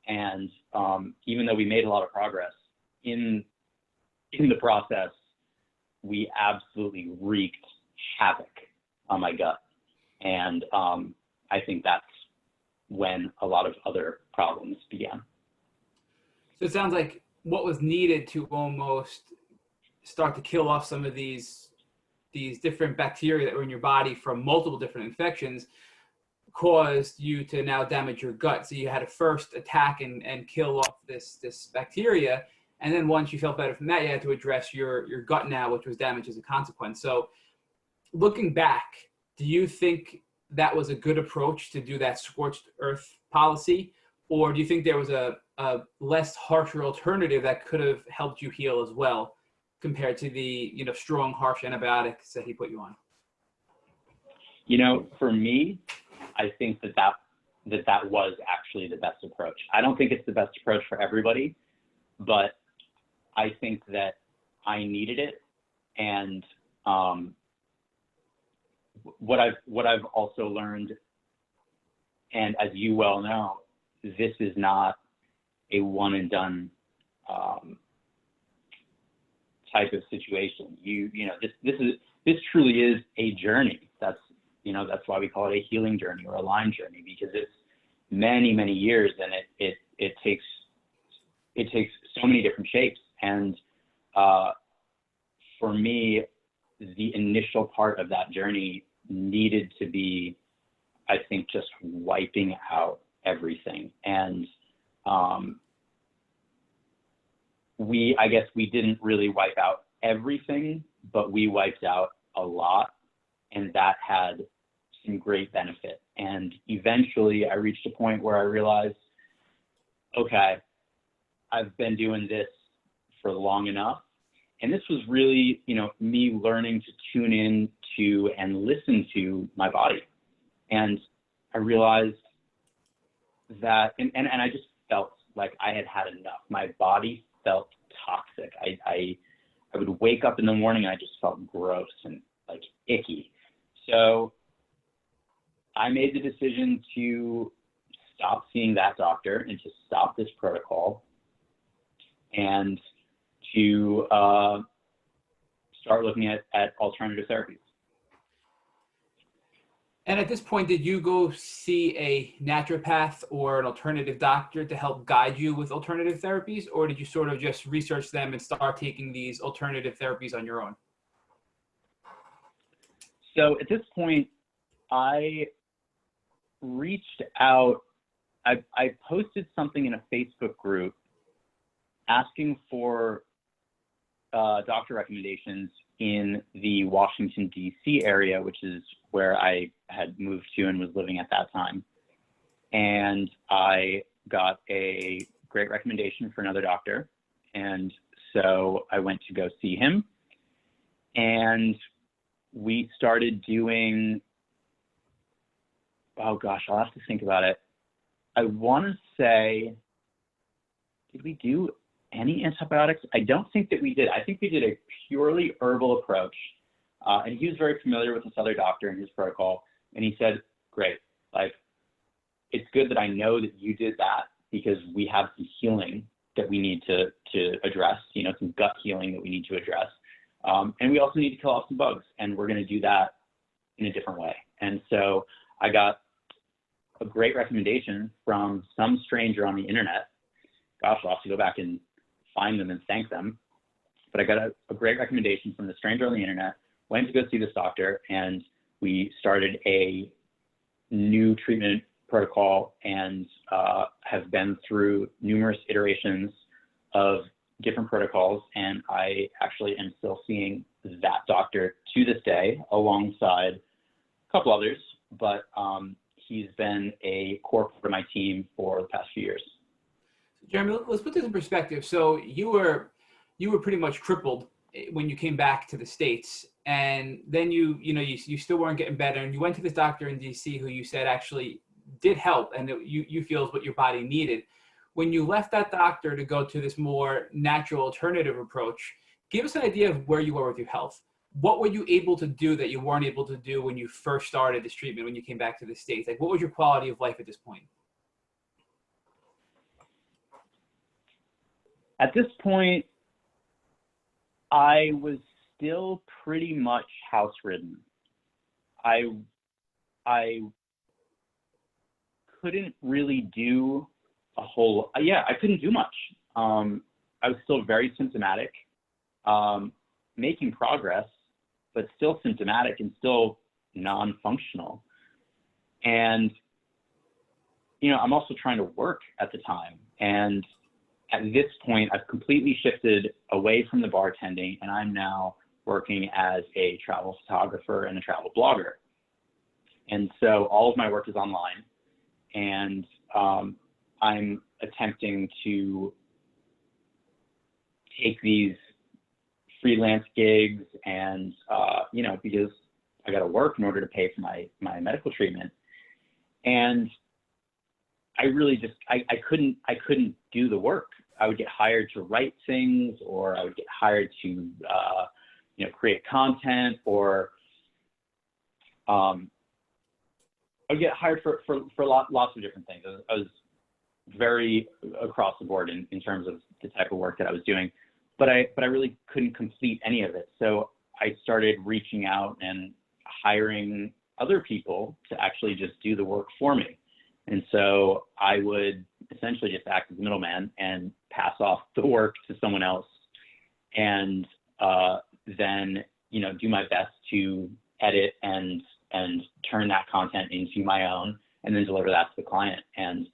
[SPEAKER 3] And even though we made a lot of progress in the process, we absolutely wreaked havoc on my gut. And I think that's when a lot of other problems began.
[SPEAKER 2] So it sounds like what was needed to almost start to kill off some of these different bacteria that were in your body from multiple different infections caused you to now damage your gut. So you had to first attack and kill off this bacteria. And then once you felt better from that, you had to address your gut now, which was damaged as a consequence. So looking back, do you think that was a good approach to do that scorched earth policy? Or do you think there was a less harsher alternative that could have helped you heal as well, compared to the strong, harsh antibiotics that he put you on?
[SPEAKER 3] For me, I think that was actually the best approach. I don't think it's the best approach for everybody, but I think that I needed it. And what I've also learned, and as you well know, this is not a one and done type of situation. This truly is a journey. That's why we call it a healing journey or a Lyme journey, because it's many, many years, and it takes so many different shapes. And for me, the initial part of that journey needed to be, I think, just wiping out everything. And I guess we didn't really wipe out everything, but we wiped out a lot, and that had some great benefit. And eventually I reached a point where I realized, okay, I've been doing this for long enough. And this was really, me learning to tune in to and listen to my body. And I realized that, and I just felt like I had had enough. My body felt toxic. I would wake up in the morning and I just felt gross and like icky. So I made the decision to stop seeing that doctor and to stop this protocol and to start looking at alternative therapies.
[SPEAKER 2] And at this point, did you go see a naturopath or an alternative doctor to help guide you with alternative therapies, or did you sort of just research them and start taking these alternative therapies on your own?
[SPEAKER 3] So at this point, I reached out. I posted something in a Facebook group asking for doctor recommendations in the Washington, D.C. area, which is where I had moved to and was living at that time. And I got a great recommendation for another doctor. And so I went to go see him. And we started doing, oh gosh, I'll have to think about it. I want to say, did we do any antibiotics? I don't think that we did. I think we did a purely herbal approach. And he was very familiar with this other doctor and his protocol. And he said, great, like, it's good that I know that you did that because we have some healing that we need to address, you know, some gut healing that we need to address. And we also need to kill off some bugs, and we're going to do that in a different way. And so I got a great recommendation from some stranger on the internet. Gosh, I'll have to go back and find them and thank them. But I got a great recommendation from the stranger on the internet, went to go see this doctor, and we started a new treatment protocol and have been through numerous iterations of different protocols. And I actually am still seeing that doctor to this day alongside a couple others, but he's been a core part of my team for the past few years.
[SPEAKER 2] Jeremy, let's put this in perspective. So you were pretty much crippled when you came back to the States, and then you still weren't getting better, and you went to this doctor in DC who you said actually did help, and you feel is what your body needed. When you left that doctor to go to this more natural alternative approach, give us an idea of where you were with your health. What were you able to do that you weren't able to do when you first started this treatment, when you came back to the States? Like, what was your quality of life at this point?
[SPEAKER 3] At this point, I was still pretty much house-ridden. I couldn't really do I couldn't do much. I was still very symptomatic, making progress, but still symptomatic and still non-functional. And, you know, I'm also trying to work at the time. And at this point, I've completely shifted away from the bartending, and I'm now working as a travel photographer and a travel blogger. And so all of my work is online, and I'm attempting to take these freelance gigs and, because I got to work in order to pay for my medical treatment. And I really just, I couldn't do the work. I would get hired to write things, or I would get hired to, create content, or I would get hired for lots of different things. I was very across the board in terms of the type of work that I was doing, but I really couldn't complete any of it. So I started reaching out and hiring other people to actually just do the work for me. And so I would essentially just act as a middleman and pass off the work to someone else, and then, do my best to edit and turn that content into my own, and then deliver that to the client. And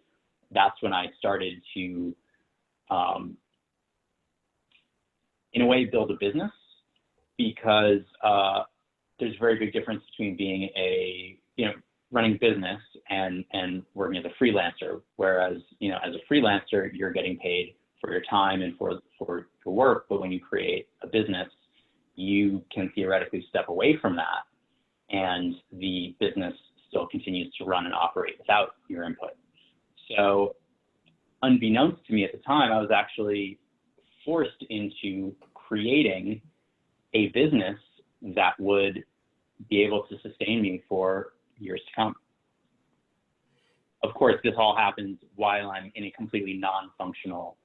[SPEAKER 3] that's when I started to, in a way, build a business, because there's a very big difference between being running business and working as a freelancer. Whereas, as a freelancer, you're getting paid for your time and for your work. But when you create a business, you can theoretically step away from that, and the business still continues to run and operate without your input. So unbeknownst to me at the time, I was actually forced into creating a business that would be able to sustain me for years to come. of course, this all happens while I'm in a completely non-functional,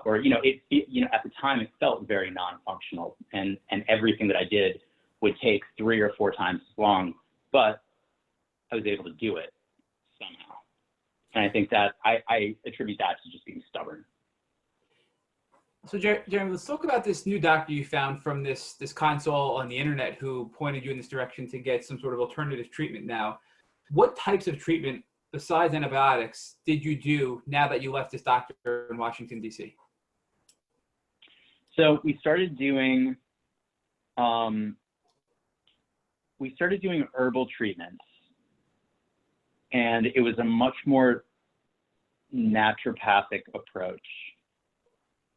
[SPEAKER 3] or, you know, at the time it felt very non-functional, and everything that I did would take 3 or 4 times as long, but I was able to do it somehow. And I think that I attribute that to just being stubborn.
[SPEAKER 2] So Jeremy, let's talk about this new doctor you found from this console on the internet who pointed you in this direction to get some sort of alternative treatment now. What types of treatment besides antibiotics did you do now that you left this doctor in Washington, D.C.?
[SPEAKER 3] So we started doing herbal treatments, and it was a much more naturopathic approach.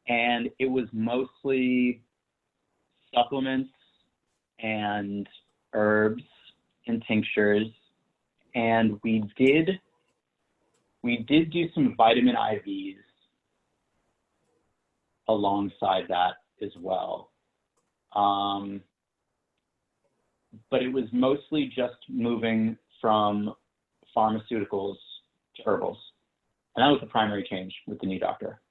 [SPEAKER 3] And it was mostly supplements and herbs and tinctures. And we did do some vitamin IVs alongside that as well. But it was mostly just moving from pharmaceuticals to herbals. And that was the primary change with the new doctor.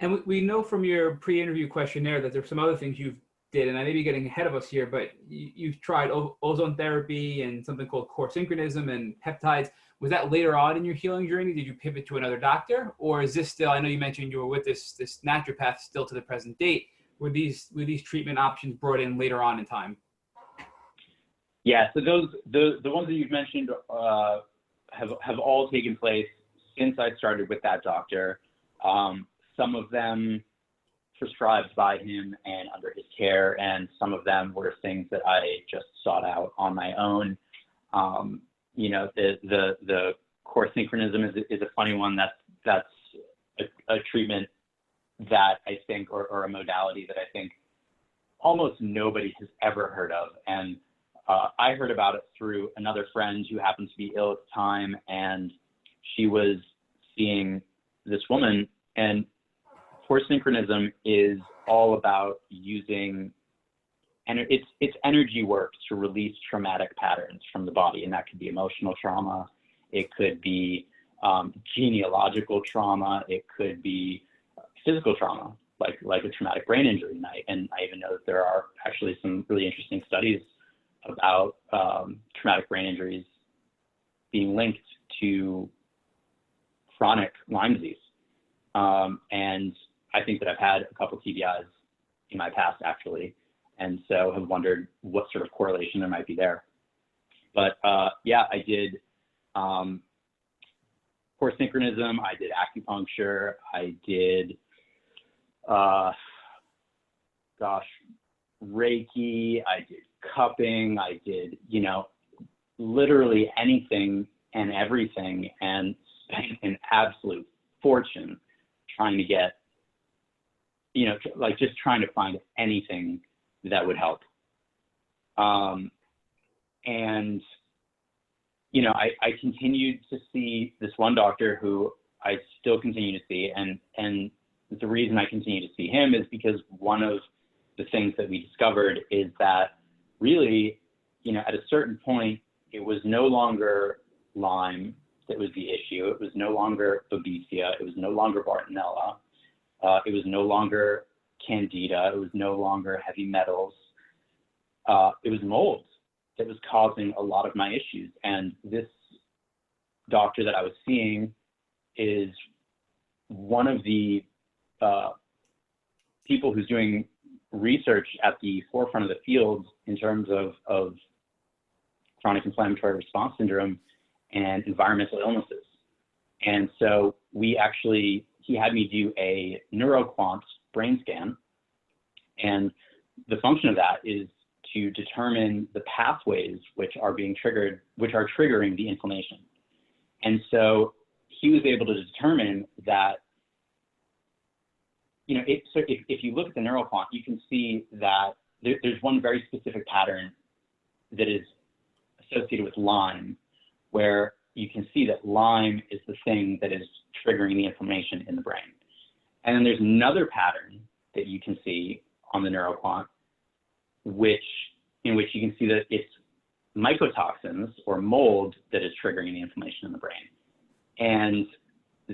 [SPEAKER 2] And we know from your pre-interview questionnaire that there's some other things you've did, and I may be getting ahead of us here, but you've tried ozone therapy and something called core synchronism and peptides. Was that later on in your healing journey? Did you pivot to another doctor, or is this still? I know you mentioned you were with this naturopath still to the present date. Were these treatment options brought in later on in time?
[SPEAKER 3] Yeah. So the ones that you've mentioned have all taken place since I started with that doctor. Some of them prescribed by him and under his care, and some of them were things that I just sought out on my own. You know, the core synchronism is a funny one. That's a treatment that I think, or a modality that I think almost nobody has ever heard of. And I heard about it through another friend who happened to be ill at the time, and she was seeing this woman, and core synchronism is all about using, and it's energy work to release traumatic patterns from the body, and that could be emotional trauma, it could be genealogical trauma, it could be physical trauma, like a traumatic brain injury. And I even know that there are actually some really interesting studies about traumatic brain injuries being linked to chronic Lyme disease. And I think that I've had a couple TBIs in my past, actually, and so have wondered what sort of correlation there might be there. But yeah, I did core synchronism, I did acupuncture, I did, Reiki, I did cupping, I did, you know, literally anything and everything, and spent an absolute fortune trying to get, you know, like just trying to find anything that would help. And, you know, I continued to see this one doctor who I still continue to see. And the reason I continue to see him is because one of the things that we discovered is that really, you know, at a certain point, it was no longer Lyme that was the issue. It was no longer Babesia. It was no longer Bartonella. It was no longer Candida. It was no longer heavy metals. It was mold that was causing a lot of my issues. And this doctor that I was seeing is one of the people who's doing research at the forefront of the field in terms of chronic inflammatory response syndrome and environmental illnesses. And so he had me do a neuroquant brain scan. And the function of that is to determine the pathways which are triggering the inflammation. And so he was able to determine that, you know, so if you look at the neuroquant, you can see that there's one very specific pattern that is associated with Lyme, where you can see that Lyme is the thing that is triggering the inflammation in the brain. And then there's another pattern that you can see on the neuroquant, in which you can see that it's mycotoxins or mold that is triggering the inflammation in the brain. And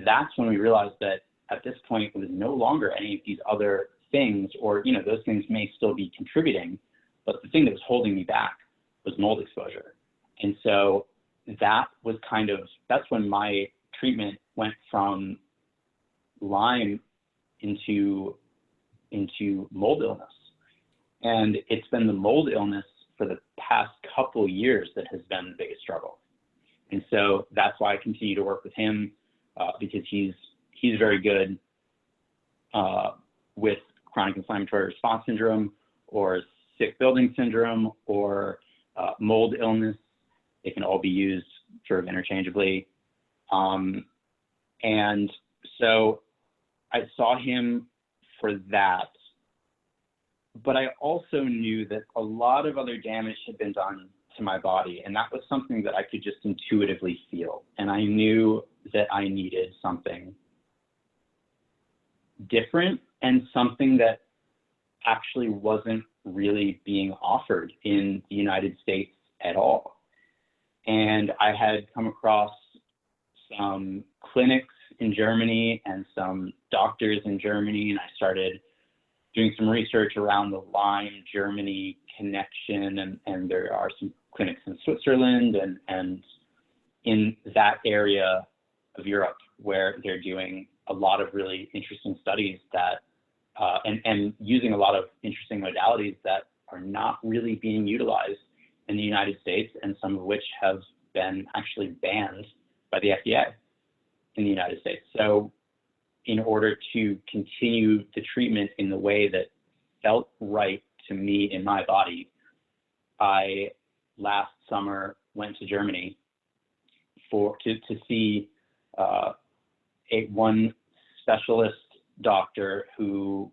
[SPEAKER 3] that's when we realized that at this point, it was no longer any of these other things, or, you know, those things may still be contributing, but the thing that was holding me back was mold exposure. And so that was that's when my treatment went from Lyme into mold illness. And it's been the mold illness for the past couple years that has been the biggest struggle. And so that's why I continue to work with him, because he's very good with chronic inflammatory response syndrome or sick building syndrome or mold illness. They can all be used sort of interchangeably. And so I saw him for that. But I also knew that a lot of other damage had been done to my body, and that was something that I could just intuitively feel. And I knew that I needed something different and something that actually wasn't really being offered in the United States at all. And I had come across some clinics in Germany and some doctors in Germany, and I started doing some research around the Lyme Germany connection, and there are some clinics in Switzerland and in that area of Europe where they're doing a lot of really interesting studies that and using a lot of interesting modalities that are not really being utilized in the United States, and some of which have been actually banned by the FDA in the United States. So in order to continue the treatment in the way that felt right to me in my body, I last summer went to Germany to see one specialist doctor who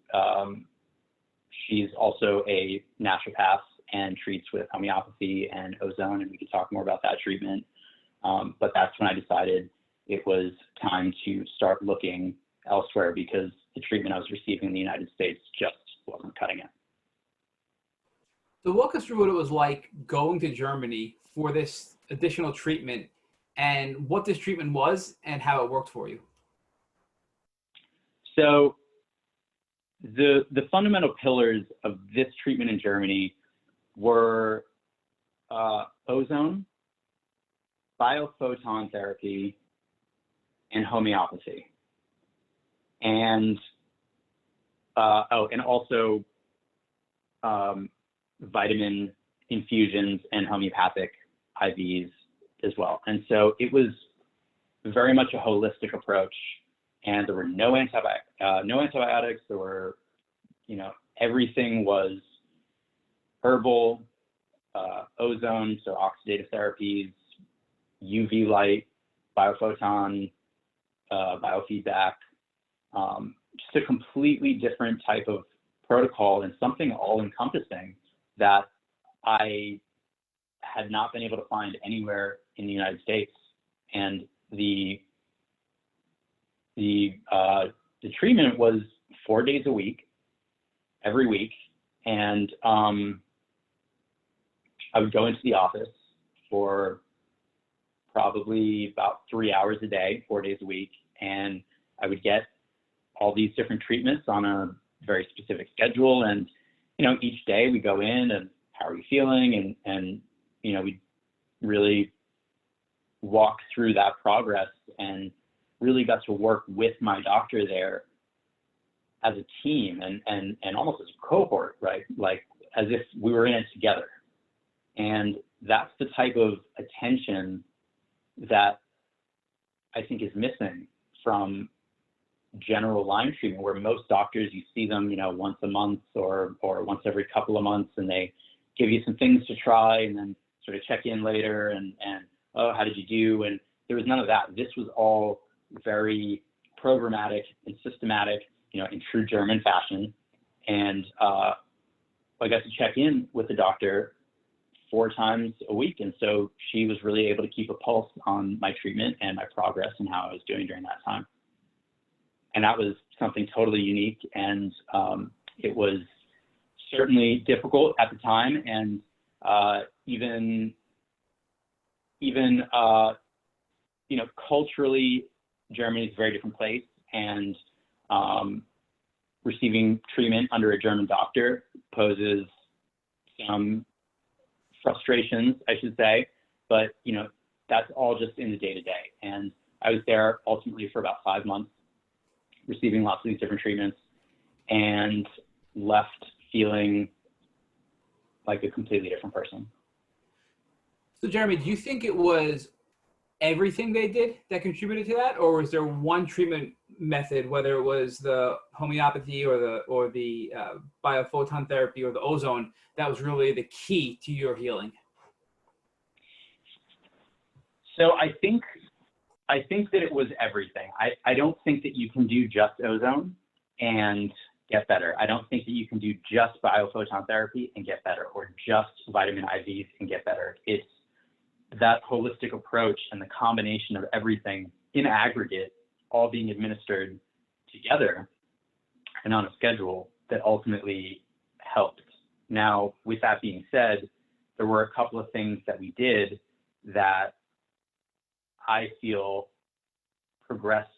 [SPEAKER 3] she's also a naturopath and treats with homeopathy and ozone, and we could talk more about that treatment. But that's when I decided it was time to start looking elsewhere, because the treatment I was receiving in the United States just wasn't cutting it.
[SPEAKER 2] So walk us through what it was like going to Germany for this additional treatment, and what this treatment was and how it worked for you.
[SPEAKER 3] So the fundamental pillars of this treatment in Germany were ozone, biophoton therapy, and homeopathy. And and also vitamin infusions and homeopathic IVs as well. And so it was very much a holistic approach, and there were no antibiotics. There were, everything was herbal, ozone, so oxidative therapies, UV light, biophoton, biofeedback, just a completely different type of protocol, and something all-encompassing that I had not been able to find anywhere in the United States. And the treatment was 4 days a week, every week, and I would go into the office for probably about 3 hours a day, 4 days a week, and I would get all these different treatments on a very specific schedule. And each day we go in and how are you feeling, and we really walk through that progress, and really got to work with my doctor there as a team and almost as a cohort, right? Like as if we were in it together. And that's the type of attention that I think is missing from general Lyme treatment, where most doctors, you see them, once a month or once every couple of months, and they give you some things to try and then sort of check in later and oh, how did you do? And there was none of that. This was all very programmatic and systematic, in true German fashion. And I got to check in with the doctor 4 times a week. And so she was really able to keep a pulse on my treatment and my progress and how I was doing during that time. And that was something totally unique. And it was certainly difficult at the time. And even even, culturally, Germany is a very different place, and receiving treatment under a German doctor poses some frustrations, I should say, but, that's all just in the day-to-day. And I was there ultimately for about 5 months, receiving lots of these different treatments, and left feeling like a completely different person.
[SPEAKER 2] So Jeremy, do you think it was everything they did that contributed to that, or was there one treatment method, whether it was the homeopathy or the biophoton therapy or the ozone, that was really the key to your healing?
[SPEAKER 3] So I think that it was everything. I don't think that you can do just ozone and get better. I don't think that you can do just biophoton therapy and get better, or just vitamin IVs and get better. It's that holistic approach and the combination of everything in aggregate, all being administered together and on a schedule, that ultimately helped. Now, with that being said, there were a couple of things that we did that I feel progressed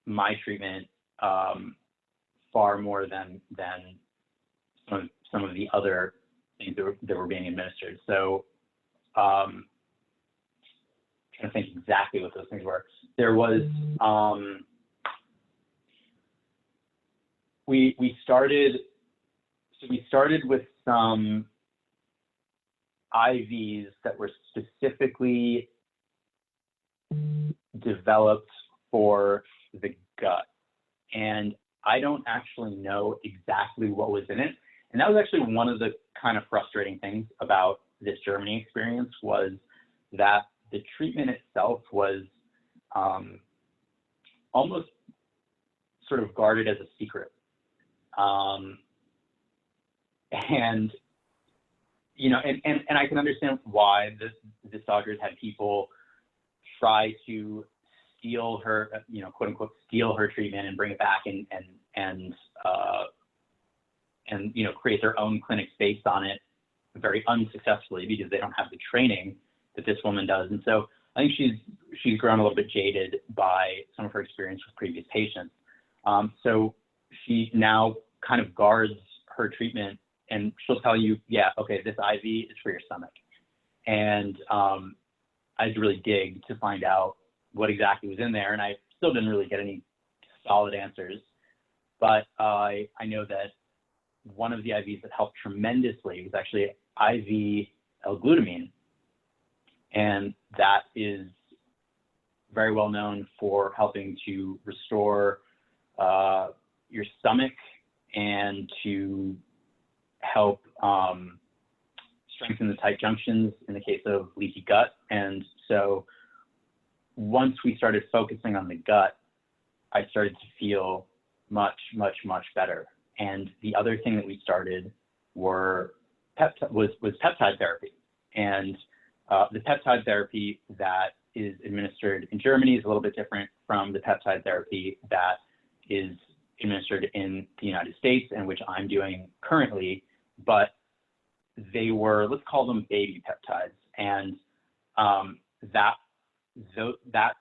[SPEAKER 3] my treatment far more than some of the other things that were being administered. So, trying to think exactly what those things were. There was we started with some IVs that were specifically developed for the gut, and I don't actually know exactly what was in it. And that was actually one of the kind of frustrating things about this Germany experience, was that the treatment itself was almost sort of guarded as a secret. And I can understand why this doctors had people try to steal her, quote unquote, steal her treatment and bring it back and create their own clinics based on it, very unsuccessfully, because they don't have the training that this woman does. And so I think she's grown a little bit jaded by some of her experience with previous patients. So she now kind of guards her treatment, and she'll tell you, yeah, okay, this IV is for your stomach. And I had to really dig to find out what exactly was in there, and I still didn't really get any solid answers. But I know that one of the IVs that helped tremendously was actually IV L-glutamine, and that is very well known for helping to restore your stomach and to help strengthen the tight junctions in the case of leaky gut. And so once we started focusing on the gut, I started to feel much, much, much better. And the other thing that we started was peptide therapy. And the peptide therapy that is administered in Germany is a little bit different from the peptide therapy that is administered in the United States, and which I'm doing currently. But they were, let's call them baby peptides. And that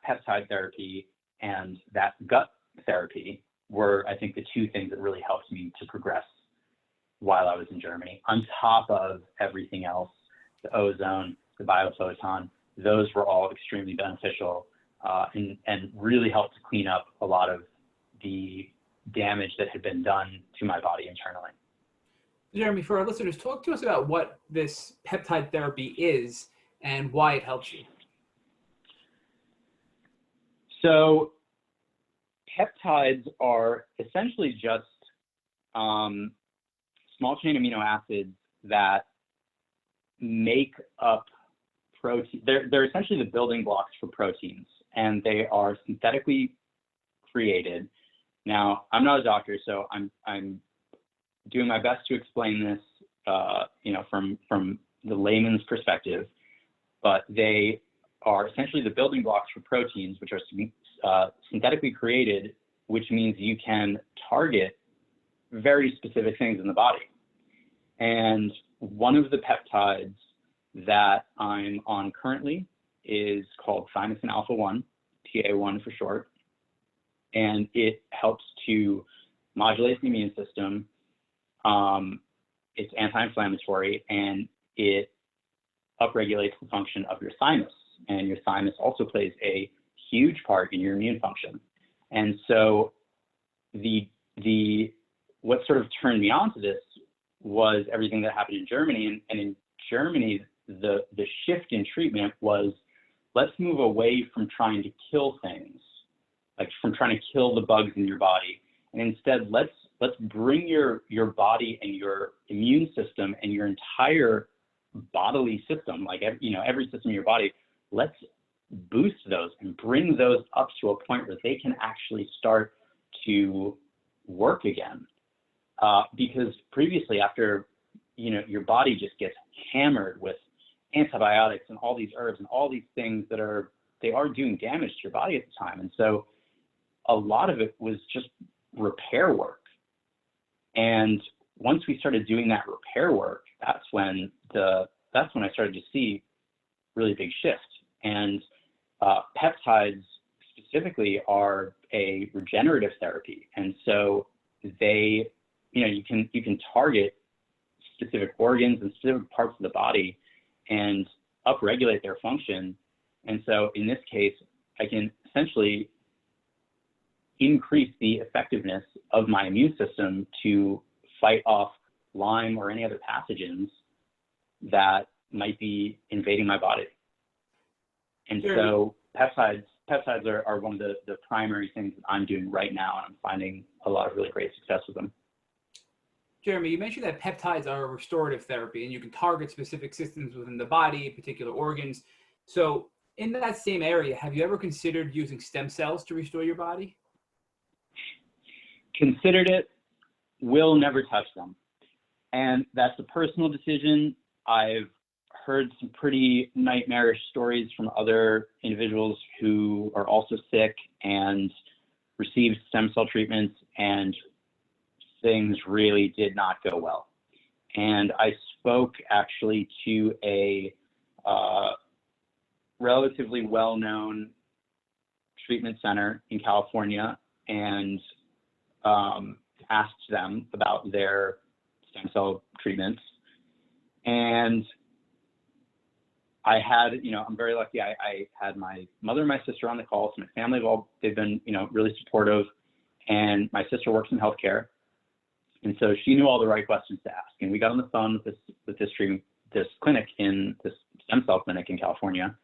[SPEAKER 3] peptide therapy and that gut therapy were, I think, the two things that really helped me to progress while I was in Germany, on top of everything else, the ozone, the biophoton. Those were all extremely beneficial and really helped to clean up a lot of the damage that had been done to my body internally.
[SPEAKER 2] Jeremy, for our listeners, talk to us about what this peptide therapy is and why it helps you.
[SPEAKER 3] So peptides are essentially just small chain amino acids that make up protein. They're essentially the building blocks for proteins, and they are synthetically created. Now, I'm not a doctor, so I'm doing my best to explain this, from the layman's perspective, but they are essentially the building blocks for proteins, which are synthetically created, which means you can target very specific things in the body. And one of the peptides that I'm on currently is called thymosin alpha-1, TA1 for short, and it helps to modulate the immune system. It's anti-inflammatory, and it upregulates the function of your thymus. And your thymus also plays a huge part in your immune function. And so what sort of turned me on to this was everything that happened in Germany. And in Germany, the shift in treatment was, let's move away from trying to kill things, like from trying to kill the bugs in your body. And instead, let's bring your body and your immune system and your entire bodily system, like every system in your body, let's boost those and bring those up to a point where they can actually start to work again. Because previously, after your body just gets hammered with antibiotics and all these herbs and all these things that are doing damage to your body at the time. And so a lot of it was just repair work. And once we started doing that repair work, that's when I started to see really big shift. And peptides specifically are a regenerative therapy. And so they, you can target specific organs and specific parts of the body and upregulate their function. And so in this case, I can essentially increase the effectiveness of my immune system to fight off Lyme or any other pathogens that might be invading my body. And so peptides are one of the primary things that I'm doing right now, and I'm finding a lot of really great success with them.
[SPEAKER 2] Jeremy, you mentioned that peptides are a restorative therapy, and you can target specific systems within the body, particular organs. So in that same area, have you ever considered using stem cells to restore your body?
[SPEAKER 3] Considered it, will never touch them. And that's a personal decision. I've heard some pretty nightmarish stories from other individuals who are also sick and received stem cell treatments, and things really did not go well. And I spoke actually to a relatively well-known treatment center in California and asked them about their stem cell treatments. And I had, I'm very lucky. I had my mother and my sister on the call. So my family they've been, really supportive. And my sister works in healthcare. And so she knew all the right questions to ask. And we got on the phone with this clinic this stem cell clinic in California.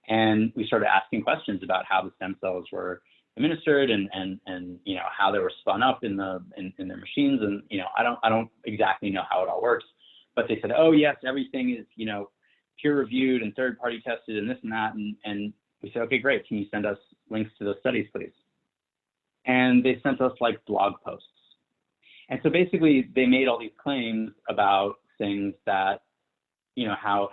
[SPEAKER 3] And we started asking questions about how the stem cells were administered and how they were spun up in their machines. And, I don't exactly know how it all works, but they said, oh yes, everything is, peer reviewed and third party tested and this and that. And we said, okay, great. Can you send us links to those studies, please? And they sent us like blog posts. And so basically they made all these claims about things that, how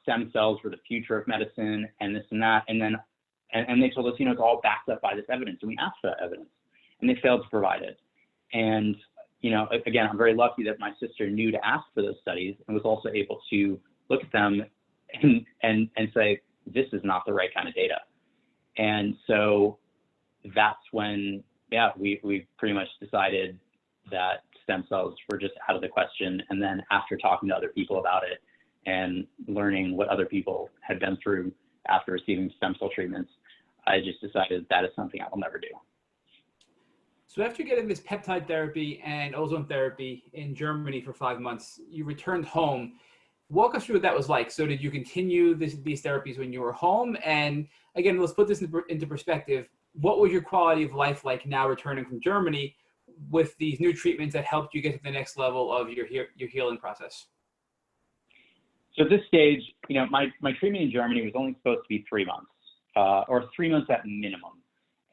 [SPEAKER 3] stem cells were the future of medicine and this and that. And then, and they told us, it's all backed up by this evidence. And we asked for that evidence and they failed to provide it. And, again, I'm very lucky that my sister knew to ask for those studies and was also able to look at them and say, this is not the right kind of data. And so that's when, we pretty much decided that stem cells were just out of the question. And then after talking to other people about it and learning what other people had been through after receiving stem cell treatments, I just decided that is something I will never do.
[SPEAKER 2] So after getting this peptide therapy and ozone therapy in Germany for 5 months, you returned home. Walk us through what that was like. So did you continue these therapies when you were home? And again, let's put this into perspective. What was your quality of life like now returning from Germany with these new treatments that helped you get to the next level of your healing process?
[SPEAKER 3] So at this stage, my treatment in Germany was only supposed to be 3 months, or 3 months at minimum.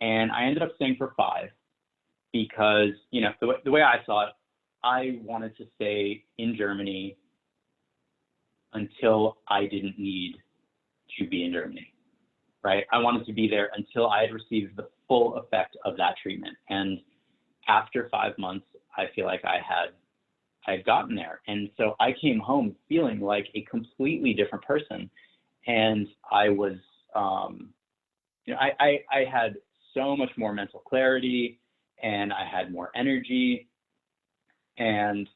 [SPEAKER 3] And I ended up staying for 5 because, the way I saw it, I wanted to stay in Germany until I didn't need to be in Germany, right? I wanted to be there until I had received the full effect of that treatment. And after 5 months, I feel like I had gotten there. And so I came home feeling like a completely different person. And I was, I had so much more mental clarity, and I had more energy, and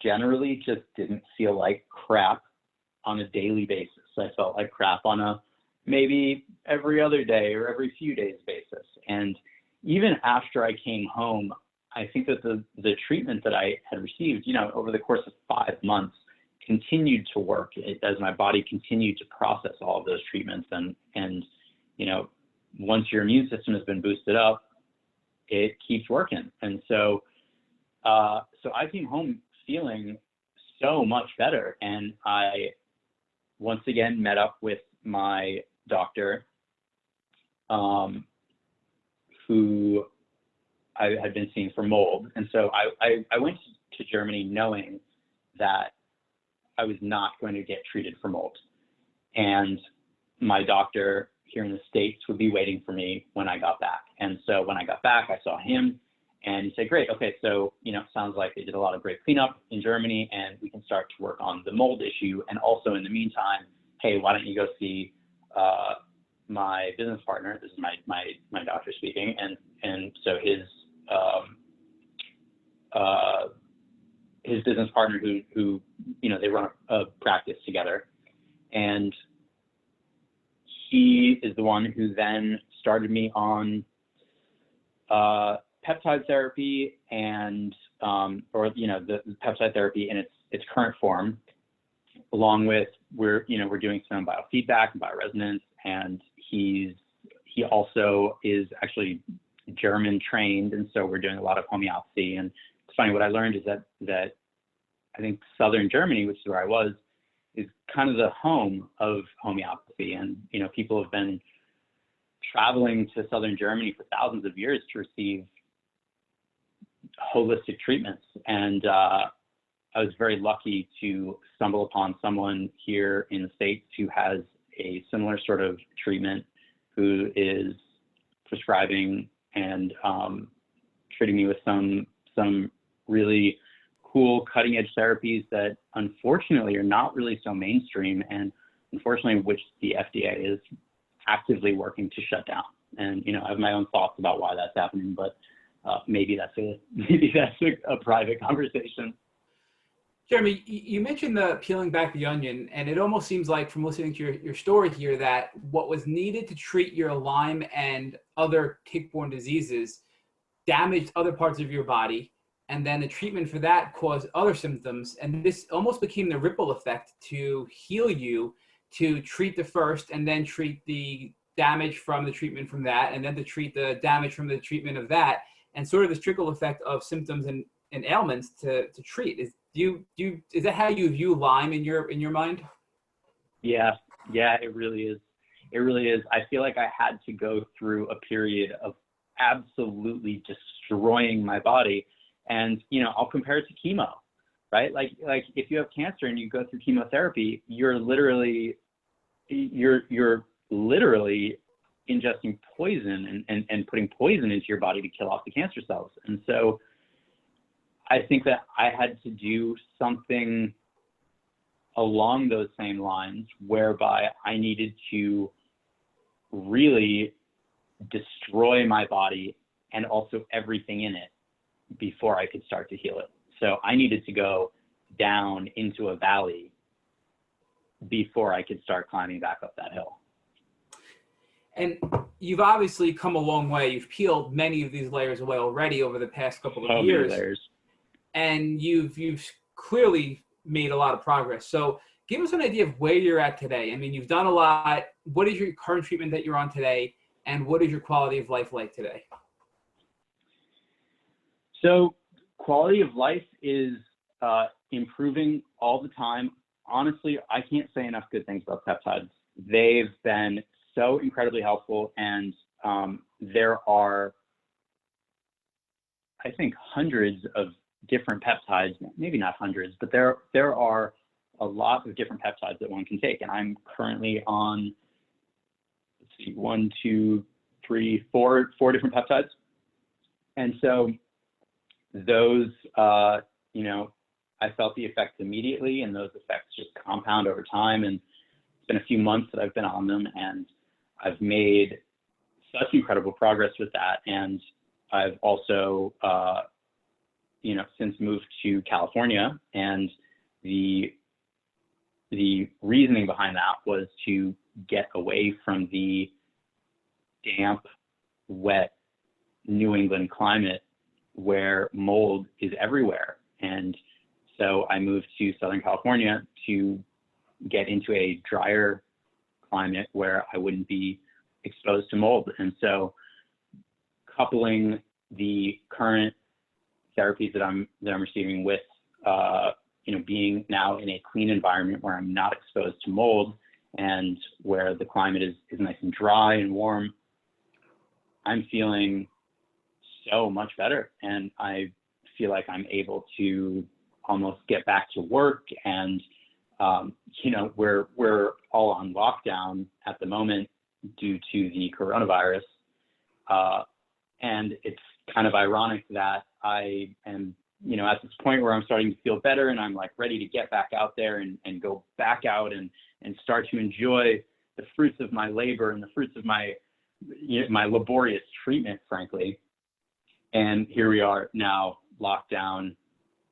[SPEAKER 3] generally just didn't feel like crap on a daily basis. I felt like crap on a maybe every other day or every few days basis. And even after I came home, I think that the treatment that I had received, over the course of 5 months, continued to work as my body continued to process all of those treatments. And once your immune system has been boosted up, it keeps working. And so I came home feeling so much better. And I once again met up with my doctor, who I had been seeing for mold. And so I went to Germany knowing that I was not going to get treated for mold. And my doctor here in the States would be waiting for me when I got back. And so when I got back, I saw him, and he said, great, okay, so, sounds like they did a lot of great cleanup in Germany, and we can start to work on the mold issue. And also in the meantime, hey, why don't you go see my business partner? This is my doctor speaking. And so his business partner who they run a practice together. And he is the one who then started me on peptide therapy and the peptide therapy in its current form, along with we're doing some biofeedback and bioresonance, and he also is actually German trained, and so we're doing a lot of homeopathy. And it's funny, what I learned is that I think southern Germany, which is where I was, is kind of the home of homeopathy. And people have been traveling to southern Germany for thousands of years to receive holistic treatments. And I was very lucky to stumble upon someone here in the States who has a similar sort of treatment, who is prescribing and treating me with some really cool cutting edge therapies that unfortunately are not really so mainstream, and unfortunately which the FDA is actively working to shut down. And I have my own thoughts about why that's happening, but maybe that's a private conversation.
[SPEAKER 2] Jeremy, you mentioned the peeling back the onion, and it almost seems like, from listening to your story here, that what was needed to treat your Lyme and other tick-borne diseases damaged other parts of your body, and then the treatment for that caused other symptoms, and this almost became the ripple effect to heal you, to treat the first and then treat the damage from the treatment from that, and then to treat the damage from the treatment of that, and sort of this trickle effect of symptoms and ailments to treat. Is that how you view Lyme in your mind? Yeah,
[SPEAKER 3] it really is. It really is. I feel like I had to go through a period of absolutely destroying my body. And, I'll compare it to chemo, right? Like if you have cancer and you go through chemotherapy, you're literally ingesting poison and putting poison into your body to kill off the cancer cells. And so I think that I had to do something along those same lines, whereby I needed to really destroy my body and also everything in it before I could start to heal it. So I needed to go down into a valley before I could start climbing back up that hill.
[SPEAKER 2] And you've obviously come a long way. You've peeled many of these layers away already over the past couple of years.
[SPEAKER 3] Many layers.
[SPEAKER 2] And you've clearly made a lot of progress. So give us an idea of where you're at today. I mean, you've done a lot. What is your current treatment that you're on today? And what is your quality of life like today?
[SPEAKER 3] So quality of life is improving all the time. Honestly, I can't say enough good things about peptides. They've been so incredibly helpful, and there are, I think, hundreds of different peptides, maybe not hundreds, but there are a lot of different peptides that one can take. And I'm currently on, let's see, 1, 2, 3, 4 different peptides. And so those, I felt the effects immediately, and those effects just compound over time. And it's been a few months that I've been on them, and I've made such incredible progress with that. And I've also, since moved to California, and the reasoning behind that was to get away from the damp, wet New England climate where mold is everywhere. And so I moved to Southern California to get into a drier climate where I wouldn't be exposed to mold. And so coupling the current therapies that I'm receiving with being now in a clean environment where I'm not exposed to mold and where the climate is nice and dry and warm, I'm feeling so much better. And I feel like I'm able to almost get back to work. And, we're all on lockdown at the moment due to the coronavirus. And it's kind of ironic that I am, at this point where I'm starting to feel better and I'm like ready to get back out there and go back out and start to enjoy the fruits of my labor and the fruits of my laborious treatment, frankly. And here we are now locked down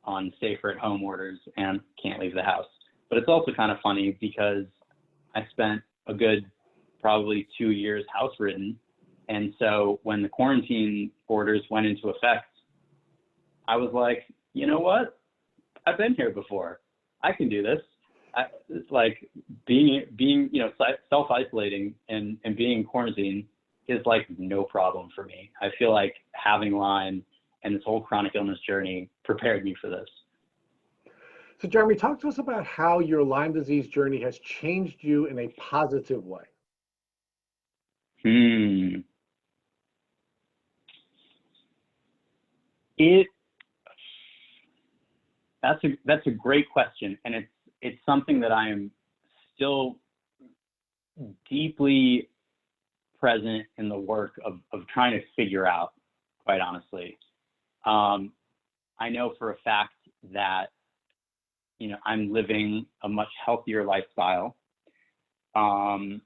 [SPEAKER 3] on safer at home orders and can't leave the house. But it's also kind of funny because I spent a good probably 2 years house ridden. And so when the quarantine orders went into effect, I was like, you know what? I've been here before. I can do this. It's like being self-isolating and being in quarantine is like no problem for me. I feel like having Lyme and this whole chronic illness journey prepared me for this.
[SPEAKER 1] So Jeremy, talk to us about how your Lyme disease journey has changed you in a positive way.
[SPEAKER 3] That's a great question, and it's something that I am still deeply present in the work of trying to figure out, quite honestly. I know for a fact that I'm living a much healthier lifestyle, and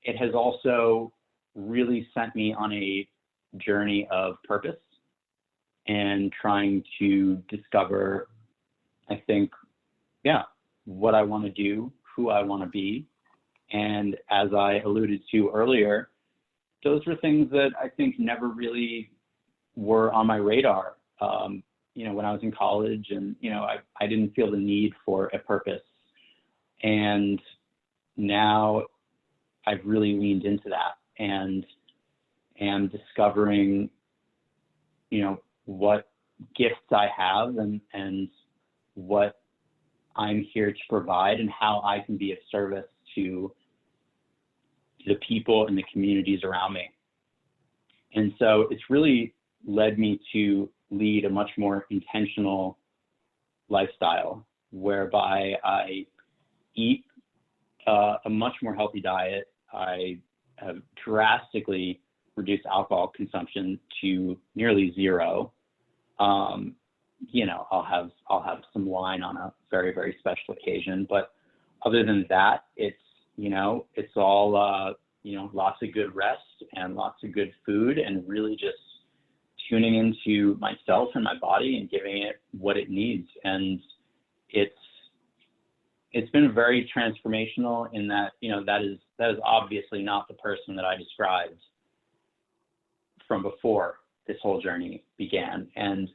[SPEAKER 3] it has also really sent me on a journey of purpose and trying to discover, I think, what I want to do, who I want to be. And as I alluded to earlier, those were things that I think never really were on my radar. When I was in college, and I didn't feel the need for a purpose. And now I've really leaned into that and am discovering, what gifts I have and what I'm here to provide and how I can be of service to the people and the communities around me. And so it's really led me to lead a much more intentional lifestyle whereby I eat a much more healthy diet. I have drastically reduced alcohol consumption to nearly zero. I'll have some wine on a very, very special occasion, but other than that, it's all lots of good rest and lots of good food, and really just tuning into myself and my body and giving it what it needs. And it's been very transformational in that, that is obviously not the person that I described from before this whole journey began. And,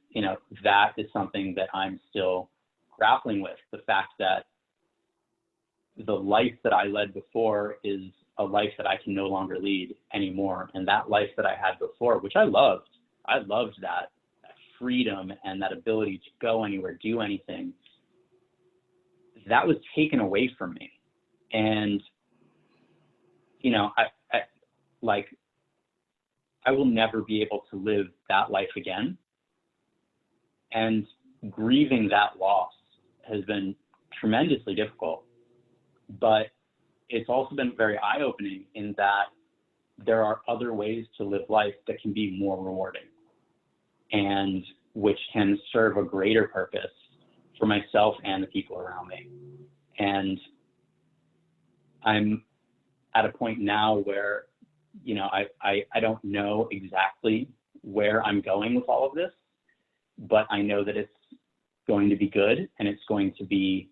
[SPEAKER 3] that is something that I'm still grappling with, the fact that the life that I led before is a life that I can no longer lead anymore. And that life that I had before, which I loved that freedom and that ability to go anywhere, do anything, that was taken away from me. And, I will never be able to live that life again. And grieving that loss has been tremendously difficult, but it's also been very eye-opening in that there are other ways to live life that can be more rewarding and which can serve a greater purpose for myself and the people around me. And I'm at a point now where, you know, I don't know exactly where I'm going with all of this, but I know that it's going to be good, and it's going to be,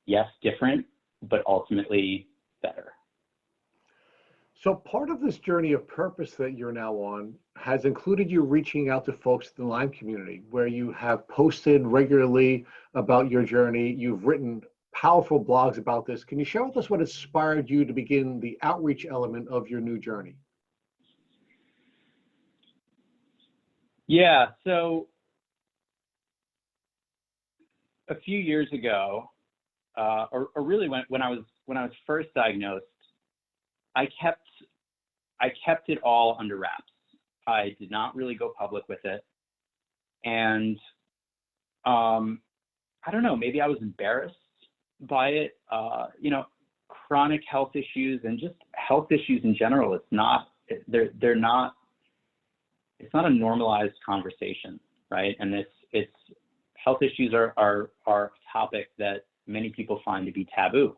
[SPEAKER 3] yes, different, but ultimately better.
[SPEAKER 1] So part of this journey of purpose that you're now on has included you reaching out to folks in the Lyme community, where you have posted regularly about your journey. You've written powerful blogs about this. Can you share with us what inspired you to begin the outreach element of your new journey?
[SPEAKER 3] Yeah, so a few years ago, or really when I was first diagnosed, I kept it all under wraps. I did not really go public with it, and I don't know, maybe I was embarrassed by it. You know, chronic health issues and just health issues in general, it's not a normalized conversation, right? And it's health issues are a topic that many people find to be taboo,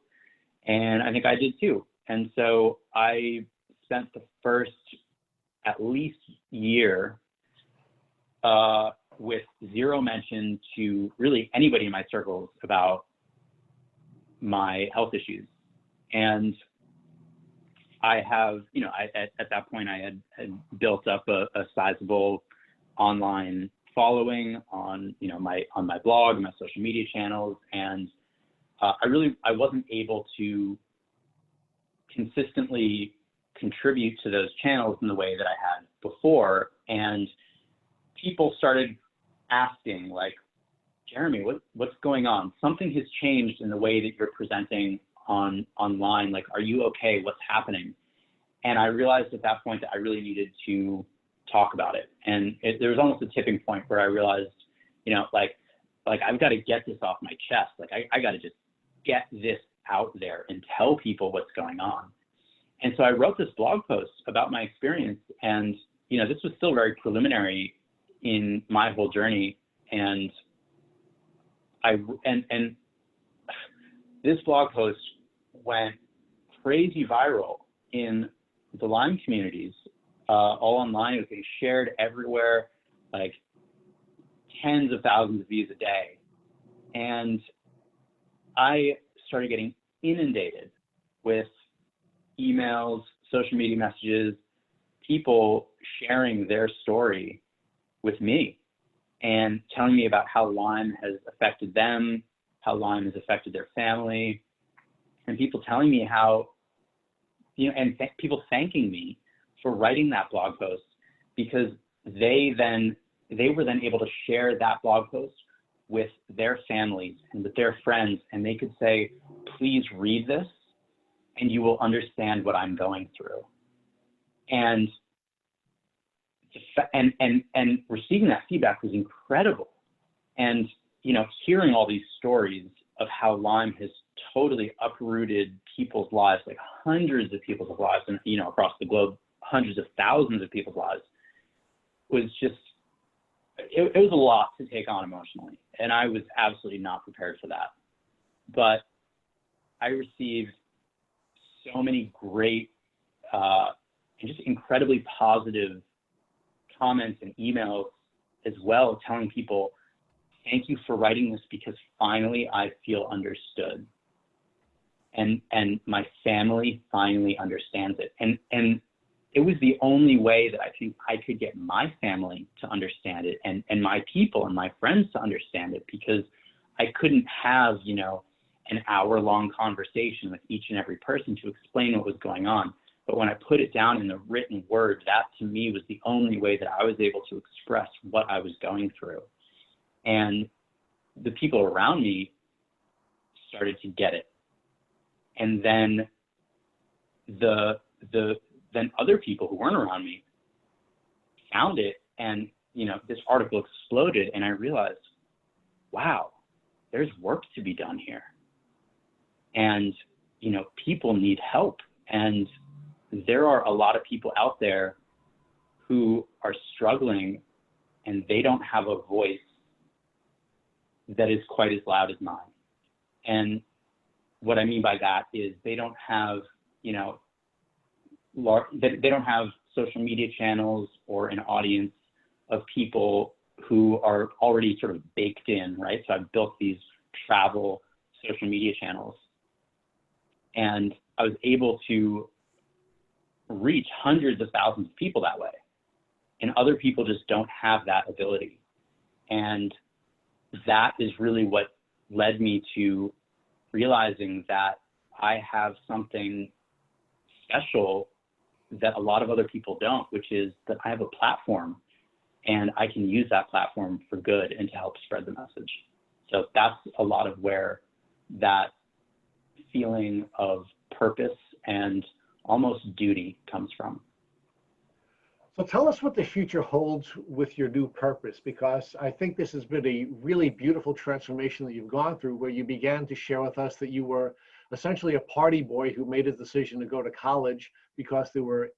[SPEAKER 3] and I think I did too. And so I spent the first at least year with zero mention to really anybody in my circles about my health issues. And I have, you know, at that point I had built up a sizable online following on, you know, on my blog and my social media channels, and I wasn't able to consistently contribute to those channels in the way that I had before. And people started asking, like, Jeremy, what's going on? Something has changed in the way that you're presenting online. Like, are you okay? What's happening? And I realized at that point that I really needed to talk about it. And there was almost a tipping point where I realized, you know, like I've got to get this off my chest. Like I got to just get this out there and tell people what's going on. And so I wrote this blog post about my experience, and, you know, this was still very preliminary in my whole journey. And this blog post went crazy viral in the Lyme communities, all online. It was being shared everywhere, like tens of thousands of views a day. And I started getting inundated with emails, social media messages, people sharing their story with me and telling me about how Lyme has affected them, how Lyme has affected their family, and people telling me how, you know, and people thanking me for writing that blog post, because they were then able to share that blog post with their families and with their friends, and they could say, please read this and you will understand what I'm going through. And receiving that feedback was incredible. And, you know, hearing all these stories of how Lyme has totally uprooted people's lives, like hundreds of people's lives, and, you know, across the globe, hundreds of thousands of people's lives, was just, it was a lot to take on emotionally. And I was absolutely not prepared for that. But I received so many great and just incredibly positive comments and emails as well, telling people, thank you for writing this, because finally I feel understood. And my family finally understands it. And it was the only way that I think I could get my family to understand it, and my people and my friends to understand it, because I couldn't have, you know, an hour-long conversation with each and every person to explain what was going on. But when I put it down in the written word, that to me was the only way that I was able to express what I was going through. And the people around me started to get it. And then then other people who weren't around me found it, and, you know, this article exploded, and I realized, wow, there's work to be done here. And, you know, people need help. And there are a lot of people out there who are struggling, and they don't have a voice that is quite as loud as mine. And what I mean by that is they don't have, you know, they don't have social media channels or an audience of people who are already sort of baked in, right? So I've built these travel social media channels, and I was able to reach hundreds of thousands of people that way. And other people just don't have that ability. And that is really what led me to realizing that I have something special that a lot of other people don't, which is that I have a platform and I can use that platform for good and to help spread the message. So that's a lot of where that feeling of purpose and almost duty comes from.
[SPEAKER 1] So tell us what the future holds with your new purpose, because I think this has been a really beautiful transformation that you've gone through, where you began to share with us that you were essentially a party boy who made a decision to go to college because there were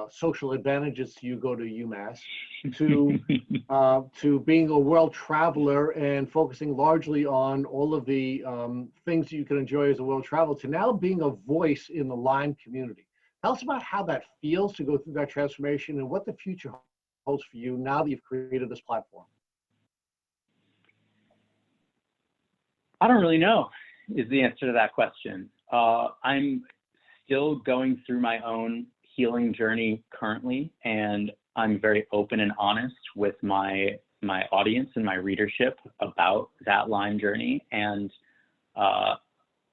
[SPEAKER 1] social advantages to you go to UMass, to being a world traveler and focusing largely on all of the things that you can enjoy as a world traveler, to now being a voice in the Lyme community. Tell us about how that feels to go through that transformation and what the future holds for you now that you've created this platform.
[SPEAKER 3] I don't really know is the answer to that question. I'm still going through my own healing journey currently, and I'm very open and honest with my audience and my readership about that Lyme journey. And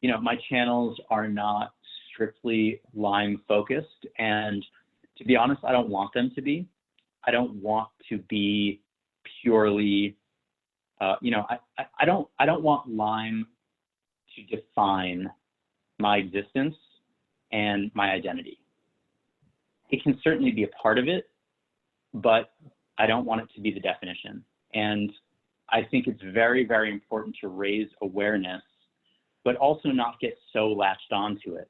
[SPEAKER 3] you know, my channels are not strictly Lyme focused, and to be honest, I don't want them to be. I don't want to be purely, you know, I don't want Lyme to define my existence and my identity. It can certainly be a part of it, but I don't want it to be the definition. And I think it's very, very important to raise awareness, but also not get so latched onto it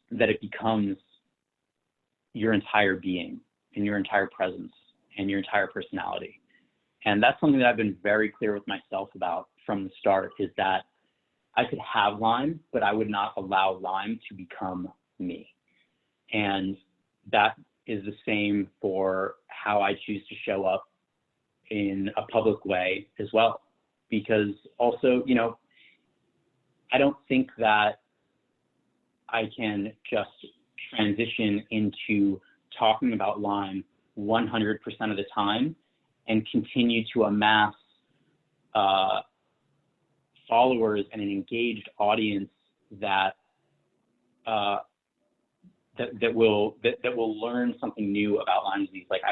[SPEAKER 3] that it becomes your entire being and your entire presence and your entire personality. And that's something that I've been very clear with myself about from the start, is that I could have Lyme, but I would not allow Lyme to become me. And that is the same for how I choose to show up in a public way as well. Because also, you know, I don't think that I can just transition into talking about Lyme 100% of the time and continue to amass followers and an engaged audience that that will learn something new about Lyme disease. Like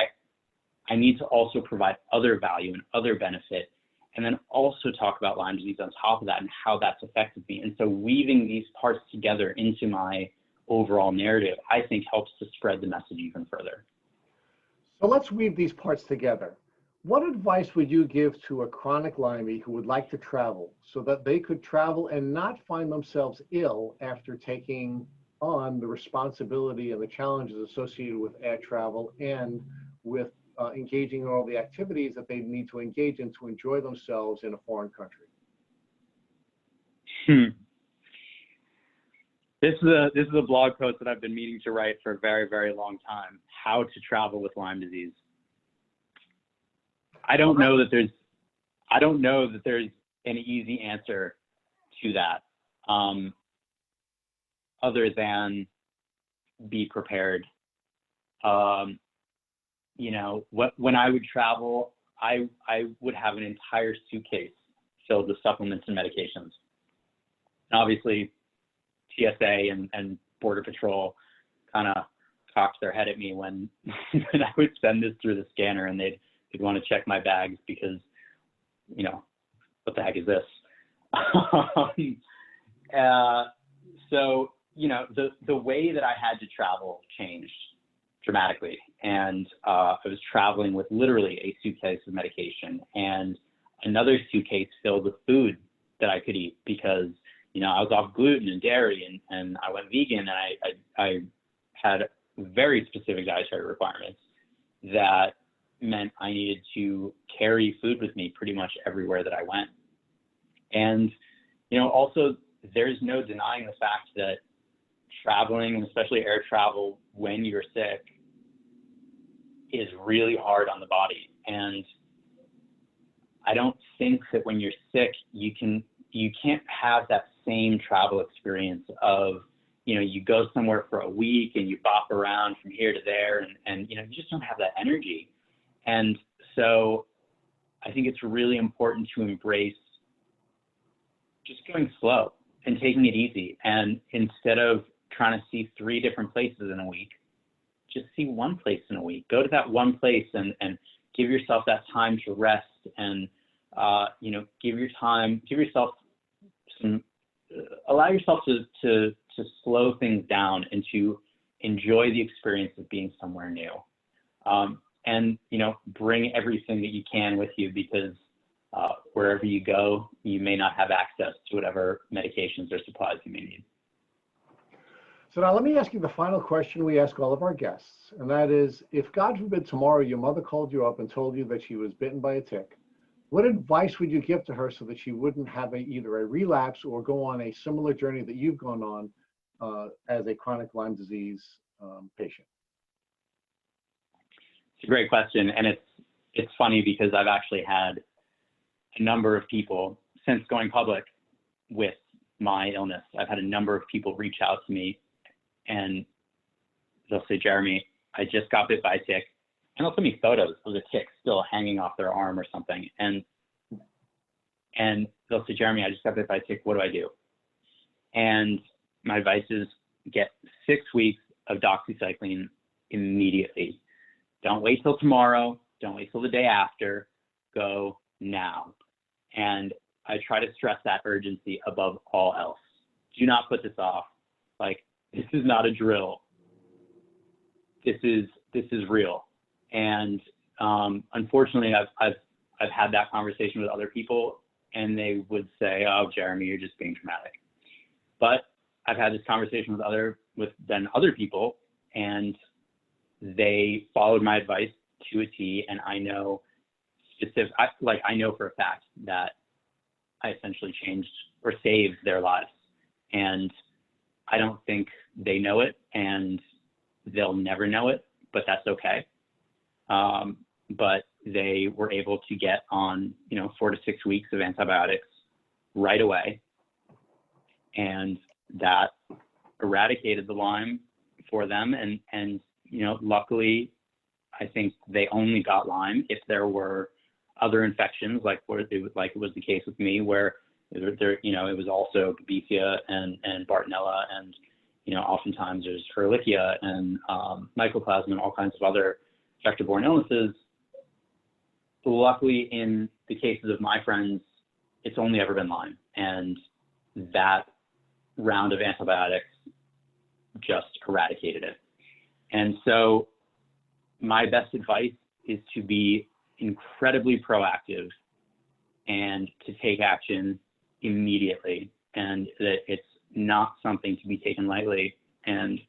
[SPEAKER 3] I need to also provide other value and other benefit, and then also talk about Lyme disease on top of that and how that's affected me. And so weaving these parts together into my overall narrative, I think helps to spread the message even further.
[SPEAKER 1] So let's weave these parts together. What advice would you give to a chronic Lyme who would like to travel so that they could travel and not find themselves ill after taking on the responsibility and the challenges associated with air travel and with engaging in all the activities that they need to engage in to enjoy themselves in a foreign country?
[SPEAKER 3] This is a blog post that I've been meaning to write for a very, very long time. How to travel with Lyme disease. I don't know that there's an easy answer to that, other than be prepared. You know, when I would travel, I would have an entire suitcase filled with supplements and medications. And obviously, TSA and Border Patrol kind of cocked their head at me when I would send this through the scanner, and they'd want to check my bags because, you know, what the heck is this? So, you know, the way that I had to travel changed dramatically. And I was traveling with literally a suitcase of medication and another suitcase filled with food that I could eat because, you know, I was off gluten and dairy and I went vegan, and I had very specific dietary requirements that meant I needed to carry food with me pretty much everywhere that I went. And, you know, also there's no denying the fact that traveling, and especially air travel when you're sick, is really hard on the body. And I don't think that when you're sick, you can't have that same travel experience of, you know, you go somewhere for a week and you bop around from here to there, and you know, you just don't have that energy. And so I think it's really important to embrace just going slow and taking it easy. And instead of trying to see 3 different places in a week, just see one place in a week. Go to that one place and give yourself that time to rest, and you know, give yourself some, allow yourself to slow things down and to enjoy the experience of being somewhere new. And you know, bring everything that you can with you, because wherever you go, you may not have access to whatever medications or supplies you may need.
[SPEAKER 1] So now let me ask you the final question we ask all of our guests, and that is, if God forbid tomorrow your mother called you up and told you that she was bitten by a tick, what advice would you give to her so that she wouldn't have either a relapse or go on a similar journey that you've gone on as a chronic Lyme disease patient?
[SPEAKER 3] It's a great question, and it's funny because I've actually had a number of people, since going public with my illness, I've had a number of people reach out to me, and they'll say, Jeremy, I just got bit by a tick. And they'll send me photos of the tick still hanging off their arm or something. And they'll say, Jeremy, I just got bit by a tick. What do I do? And my advice is get 6 weeks of doxycycline immediately. Don't wait till tomorrow. Don't wait till the day after. Go now. And I try to stress that urgency above all else. Do not put this off. Like, this is not a drill. This is real. And unfortunately, I've had that conversation with other people, and they would say, "Oh, Jeremy, you're just being dramatic." But I've had this conversation with other people, and they followed my advice to a T. And I know I know for a fact that I essentially changed or saved their lives. And I don't think they know it, and they'll never know it, but that's okay. But they were able to get on, 4 to 6 weeks of antibiotics right away. And that eradicated the Lyme for them. And luckily, I think they only got Lyme if there were other infections, like it was the case with me, where it was also Babesia and Bartonella, and oftentimes there's Ehrlichia and Mycoplasma and all kinds of other vector-borne illnesses. Luckily, in the cases of my friends, it's only ever been Lyme, and that round of antibiotics just eradicated it. And so my best advice is to be incredibly proactive and to take action immediately, and that it's not something to be taken lightly, and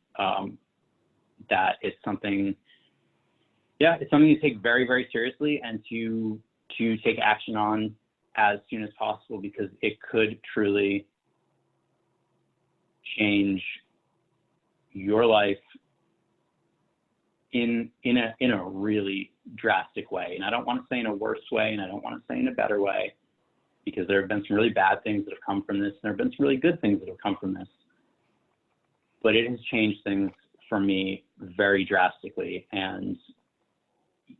[SPEAKER 3] that it's something to take very, very seriously, and to take action on as soon as possible, because it could truly change your life in a really drastic way. And I don't want to say in a worse way, and I don't want to say in a better way, because there have been some really bad things that have come from this, and there have been some really good things that have come from this. But it has changed things for me very drastically. And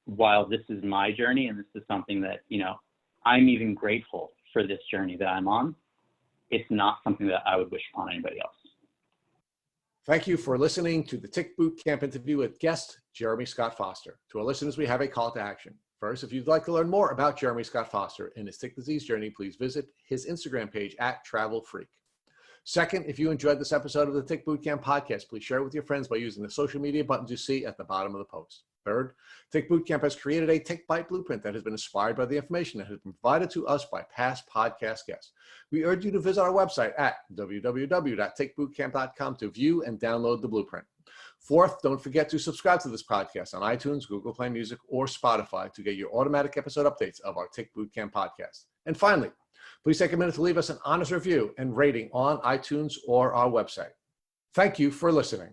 [SPEAKER 3] while this is my journey, and this is something that, I'm even grateful for this journey that I'm on, it's not something that I would wish upon anybody else.
[SPEAKER 1] Thank you for listening to the Tick Boot Camp interview with guest Jeremy Scott Foster. To our listeners, we have a call to action. First, if you'd like to learn more about Jeremy Scott Foster and his tick disease journey, please visit his Instagram page @TravelFreak. Second, if you enjoyed this episode of the Tick Boot Camp podcast, please share it with your friends by using the social media buttons you see at the bottom of the post. Third, Tick Boot Camp has created a Tick Bite blueprint that has been inspired by the information that has been provided to us by past podcast guests. We urge you to visit our website at www.tickbootcamp.com to view and download the blueprint. Fourth, don't forget to subscribe to this podcast on iTunes, Google Play Music, or Spotify to get your automatic episode updates of our Tick Boot Camp podcast.
[SPEAKER 4] And finally, please take a minute to leave us an honest review and rating on iTunes or our website. Thank you for listening.